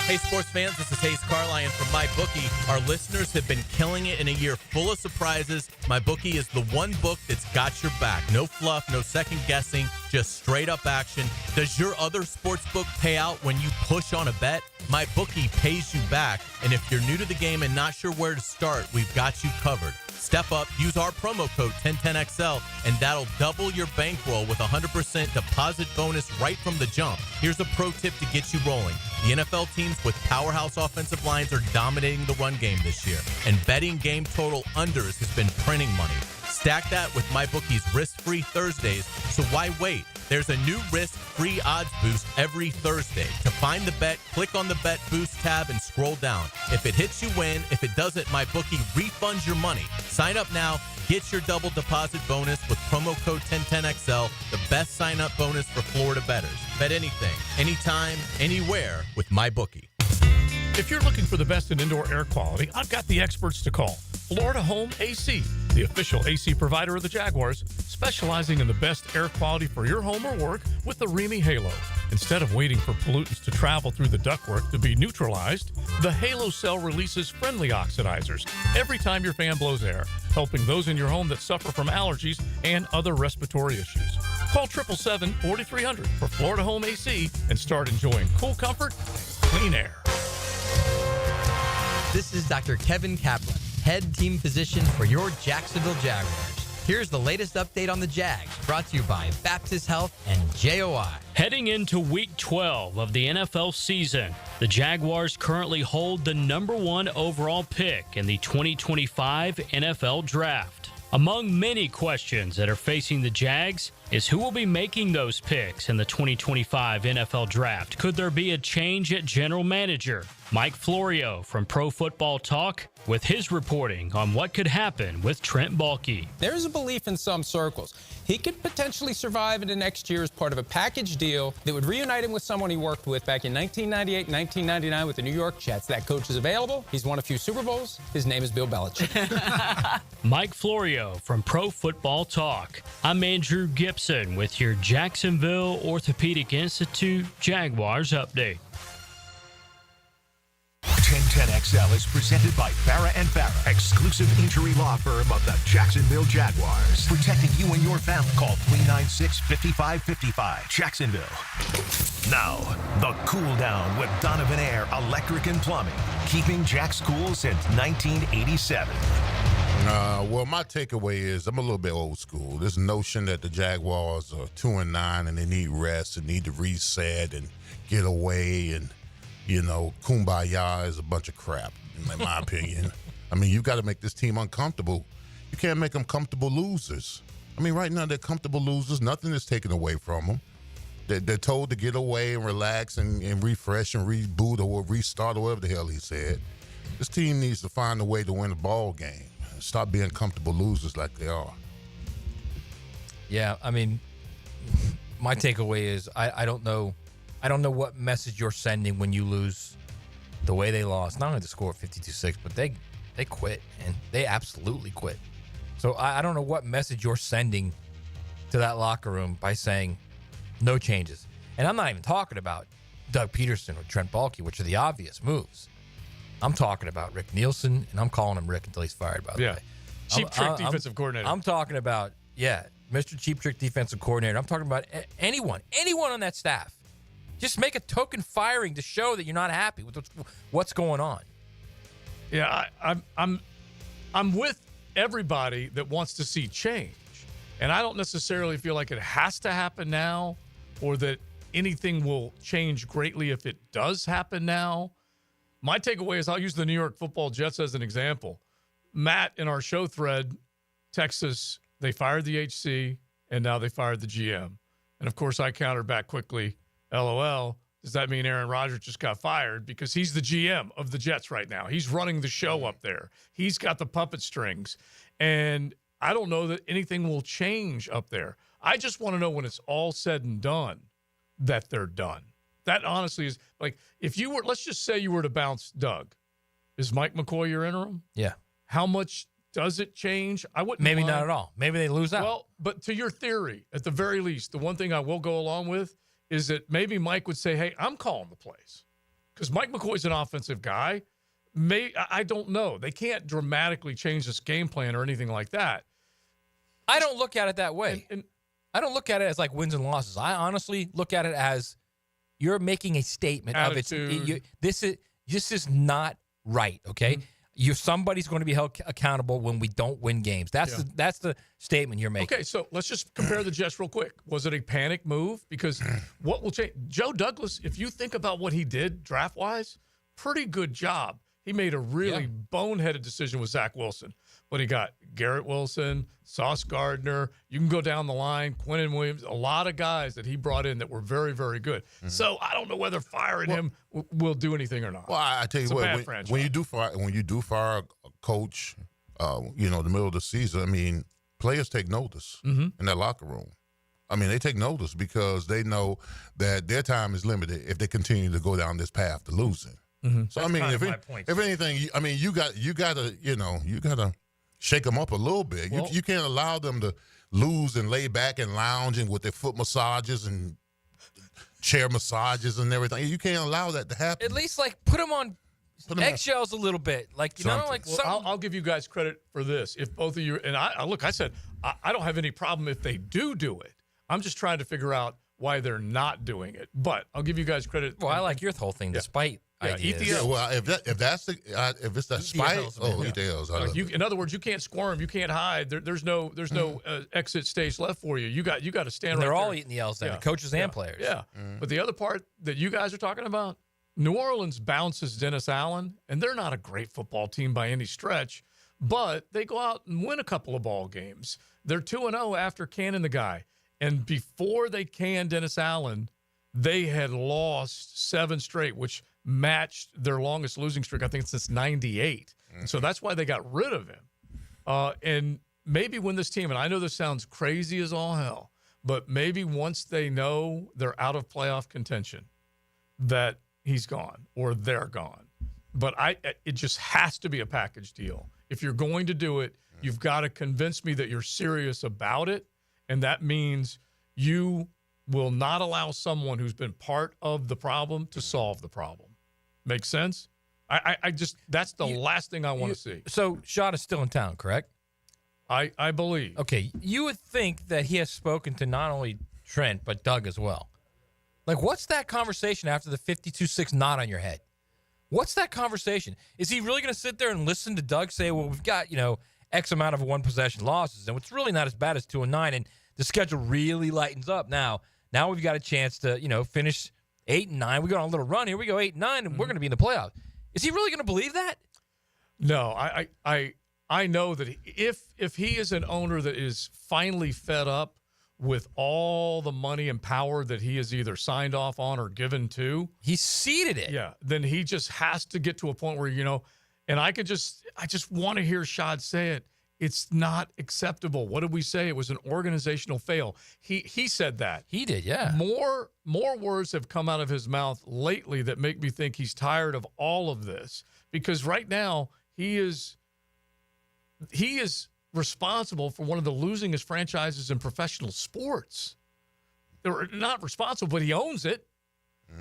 Hey, sports fans, this is Hayes Carline from MyBookie. Our listeners have been killing it in a year full of surprises. MyBookie is the one book that's got your back. No fluff, no second guessing, just straight up action. Does your other sports book pay out when you push on a bet? MyBookie pays you back. And if you're new to the game and not sure where to start, we've got you covered. Step up, use our promo code 1010XL, and that'll double your bankroll with 100% deposit bonus right from the jump. Here's a pro tip to get you rolling. The NFL teams with powerhouse offensive lines are dominating the run game this year, and betting game total unders has been printing money. Stack that with MyBookie's risk-free Thursdays, so why wait? There's a new risk-free odds boost every Thursday. To find the bet, click on the Bet Boost tab and scroll down. If it hits, you win. If it doesn't, MyBookie refunds your money. Sign up now. Get your double deposit bonus with promo code 1010XL, the best sign-up bonus for Florida bettors. Bet anything, anytime, anywhere with MyBookie. If you're looking for the best in indoor air quality, I've got the experts to call. Florida Home AC, the official AC provider of the Jaguars, specializing in the best air quality for your home or work with the Remy Halo. Instead of waiting for pollutants to travel through the ductwork to be neutralized, the Halo cell releases friendly oxidizers every time your fan blows air, helping those in your home that suffer from allergies and other respiratory issues. Call 777-4300 for Florida Home AC and start enjoying cool comfort and clean air. This is Dr. Kevin Kaplan, head team physician for your Jacksonville Jaguars. Here's the latest update on the Jags, brought to you by Baptist Health and JOI. Heading into Week 12 of the NFL season, the Jaguars currently hold the #1 overall pick in the 2025 NFL Draft. Among many questions that are facing the Jags is who will be making those picks in the 2025 NFL Draft. Could there be a change at general manager? Mike Florio from Pro Football Talk with his reporting on what could happen with Trent Baalke. There's a belief in some circles he could potentially survive into next year as part of a package deal that would reunite him with someone he worked with back in 1998, 1999 with the New York Jets. That coach is available. He's won a few Super Bowls. His name is Bill Belichick. Mike Florio from Pro Football Talk. I'm Andrew Gibson with your Jacksonville Orthopedic Institute Jaguars update. 1010XL is presented by Farrah & Farrah, exclusive injury law firm of the Jacksonville Jaguars. Protecting you and your family. Call 396-5555. Jacksonville. Now, the cool down with Donovan Air Electric and Plumbing. Keeping Jack's cool since 1987. Well, my takeaway is I'm a little bit old school. This notion that the Jaguars are 2-9 and they need rest and need to reset and get away and, you know, kumbaya is a bunch of crap, in my opinion. I mean, you got to make this team uncomfortable. You can't make them comfortable losers. I mean, right now they're comfortable losers. Nothing is taken away from them. They're told to get away and relax and refresh and reboot or restart or whatever the hell he said. This team needs to find a way to win a ball game. Stop being comfortable losers like they are. Yeah, I mean, my takeaway is I don't know what message you're sending when you lose the way they lost. Not only the score 52-6, but they quit, and they absolutely quit. So I don't know what message you're sending to that locker room by saying no changes. And I'm not even talking about Doug Peterson or Trent Baalke, which are the obvious moves. I'm talking about Rick Nielsen, and I'm calling him Rick until he's fired, by the way. Cheap Trick defensive coordinator. I'm talking about, Mr. Cheap Trick defensive coordinator. I'm talking about anyone on that staff. Just make a token firing to show that you're not happy with what's going on. Yeah, I'm with everybody that wants to see change. And I don't necessarily feel like it has to happen now or that anything will change greatly if it does happen now. My takeaway is I'll use the New York Football Jets as an example. Matt, in our show thread, texts us, they fired the HC, and now they fired the GM. And, of course, I countered back quickly, LOL, does that mean Aaron Rodgers just got fired? Because he's the GM of the Jets right now. He's running the show up there. He's got the puppet strings. And I don't know that anything will change up there. I just want to know when it's all said and done that they're done. That honestly is like, if you were, let's just say you were to bounce Doug. Is Mike McCoy your interim? Yeah. How much does it change? I wouldn't Maybe mind. not at all. Maybe they lose out. Well, but to your theory, at the very least, the one thing I will go along with is that maybe Mike would say, hey, I'm calling the plays. Because Mike McCoy's an offensive guy. I don't know. They can't dramatically change this game plan or anything like that. I don't look at it that way. And I don't look at it as like wins and losses. I honestly look at it as you're making a statement Attitude. of this is not right, okay? Mm-hmm. Somebody's going to be held accountable when we don't win games. That's the statement you're making. Okay, so let's just compare the Jets real quick. Was it a panic move? Because what will change? Joe Douglas, if you think about what he did draft-wise, pretty good job. He made a really boneheaded decision with Zach Wilson. But he got Garrett Wilson, Sauce Gardner. You can go down the line, Quinnen Williams, a lot of guys that he brought in that were very, very good. Mm-hmm. So I don't know whether firing him will do anything or not. Well, I tell you what, when you do fire a coach, the middle of the season, I mean, players take notice in that locker room. I mean, they take notice because they know that their time is limited if they continue to go down this path to losing. Mm-hmm. So That's I mean, if anything, I mean, you gotta shake them up a little bit. Well, you can't allow them to lose and lay back and lounging with their foot massages and chair massages and everything. You can't allow that to happen. At least put them on eggshells a little bit, I'll give you guys credit for this. If both of you I said I don't have any problem if they do it. I'm just trying to figure out why they're not doing it. But I'll give you guys credit. Well, I like your whole thing, despite. ETLs. Yeah, well, if it's that spite, ETLs. In other words, you can't squirm, you can't hide. There's no exit stage left for you. You got to stand. And they're all eating the L's, then, the coaches and players. Yeah, but the other part that you guys are talking about, New Orleans bounces Dennis Allen, and they're not a great football team by any stretch, but they go out and win a couple of ball games. They're 2-0 after canning the guy, and before they canned Dennis Allen, they had lost 7 straight, which matched their longest losing streak, I think, since 98. Mm-hmm. So that's why they got rid of him. And maybe when this team, and I know this sounds crazy as all hell, but maybe once they know they're out of playoff contention, that he's gone or they're gone. But it just has to be a package deal. If you're going to do it, you've got to convince me that you're serious about it, and that means you will not allow someone who's been part of the problem to solve the problem. Make sense? I just that's the last thing I want to see. So Sean is still in town, correct? I believe. Okay, you would think that he has spoken to not only Trent but Doug as well. What's that conversation after the 52-6 knot on your head? What's that conversation? Is he really going to sit there and listen to Doug say, well, we've got, X amount of one-possession losses, and it's really not as bad as 2-9, and the schedule really lightens up now. Now we've got a chance to, finish 8-9. We go on a little run here. We go 8-9, and we're going to be in the playoffs. Is he really going to believe that? No, I know that if he is an owner that is finally fed up with all the money and power that he has either signed off on or given to, he seeded it. Yeah, then he just has to get to a point where and I just want to hear Shad say it. It's not acceptable. What did we say? It was an organizational fail. He said that. He did, yeah. More words have come out of his mouth lately that make me think he's tired of all of this. Because right now he is responsible for one of the losingest franchises in professional sports. They're not responsible, but he owns it.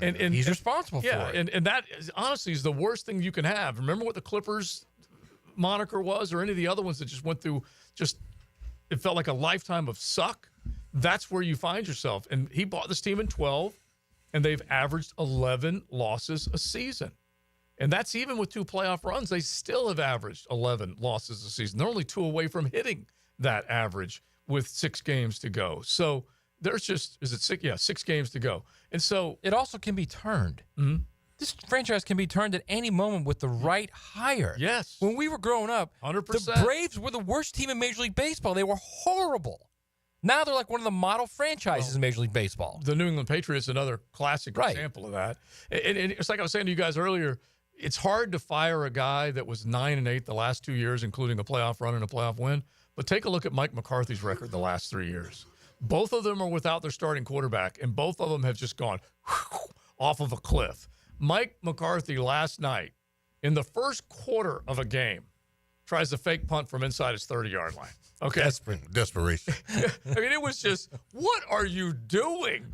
And he's responsible for it. And that honestly is the worst thing you can have. Remember what the Clippers moniker was, or any of the other ones that just went through it felt like a lifetime of suck? That's where you find yourself. And he bought this team in 12, and they've averaged 11 losses a season. And that's even with 2 playoff runs. They still have averaged 11 losses a season. They're only 2 away from hitting that average with 6 games to go. So there's 6? Yeah, 6 games to go. And so it also can be turned. Mm-hmm. This franchise can be turned at any moment with the right hire. Yes. When we were growing up, 100%. The Braves were the worst team in Major League Baseball. They were horrible. Now they're like one of the model franchises in Major League Baseball. The New England Patriots, another classic example of that. And it's like I was saying to you guys earlier, it's hard to fire a guy that was 9-8 the last 2 years, including a playoff run and a playoff win. But take a look at Mike McCarthy's record the last 3 years. Both of them are without their starting quarterback, and both of them have just gone off of a cliff. Mike McCarthy last night, in the first quarter of a game, tries to fake punt from inside his 30-yard line. Okay. Desperation. I mean, it was just, what are you doing?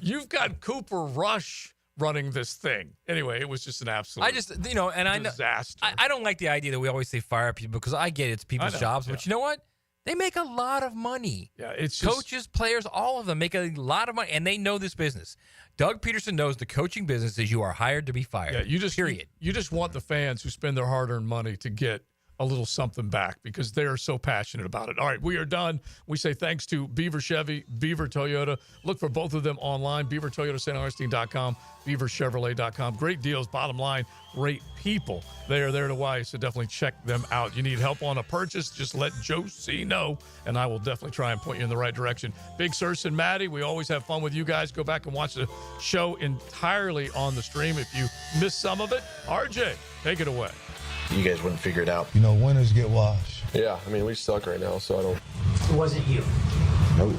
You've got Cooper Rush running this thing. Anyway, it was just an absolute disaster. I don't like the idea that we always say fire people because I get it's people's jobs, but you know what? They make a lot of money. Yeah, it's coaches, players, all of them make a lot of money, and they know this business. Doug Peterson knows the coaching business is you are hired to be fired. Yeah, you just period. You just want the fans who spend their hard-earned money to get a little something back because they're so passionate about it. All right, we are done. We say thanks to Beaver Chevy, Beaver Toyota. Look for both of them online, beavertoyotastateaugustine.com, beaverchevrolet.com. Great deals, bottom line, great people. They are there to why, so definitely check them out. You need help on a purchase, just let Joe C know, and I will definitely try and point you in the right direction. Big Searcy and Maddie, we always have fun with you guys. Go back and watch the show entirely on the stream if you missed some of it. RJ, take it away. You guys wouldn't figure it out. You know, winners get washed. Yeah, I mean, we suck right now, so I don't. It wasn't you. Nope.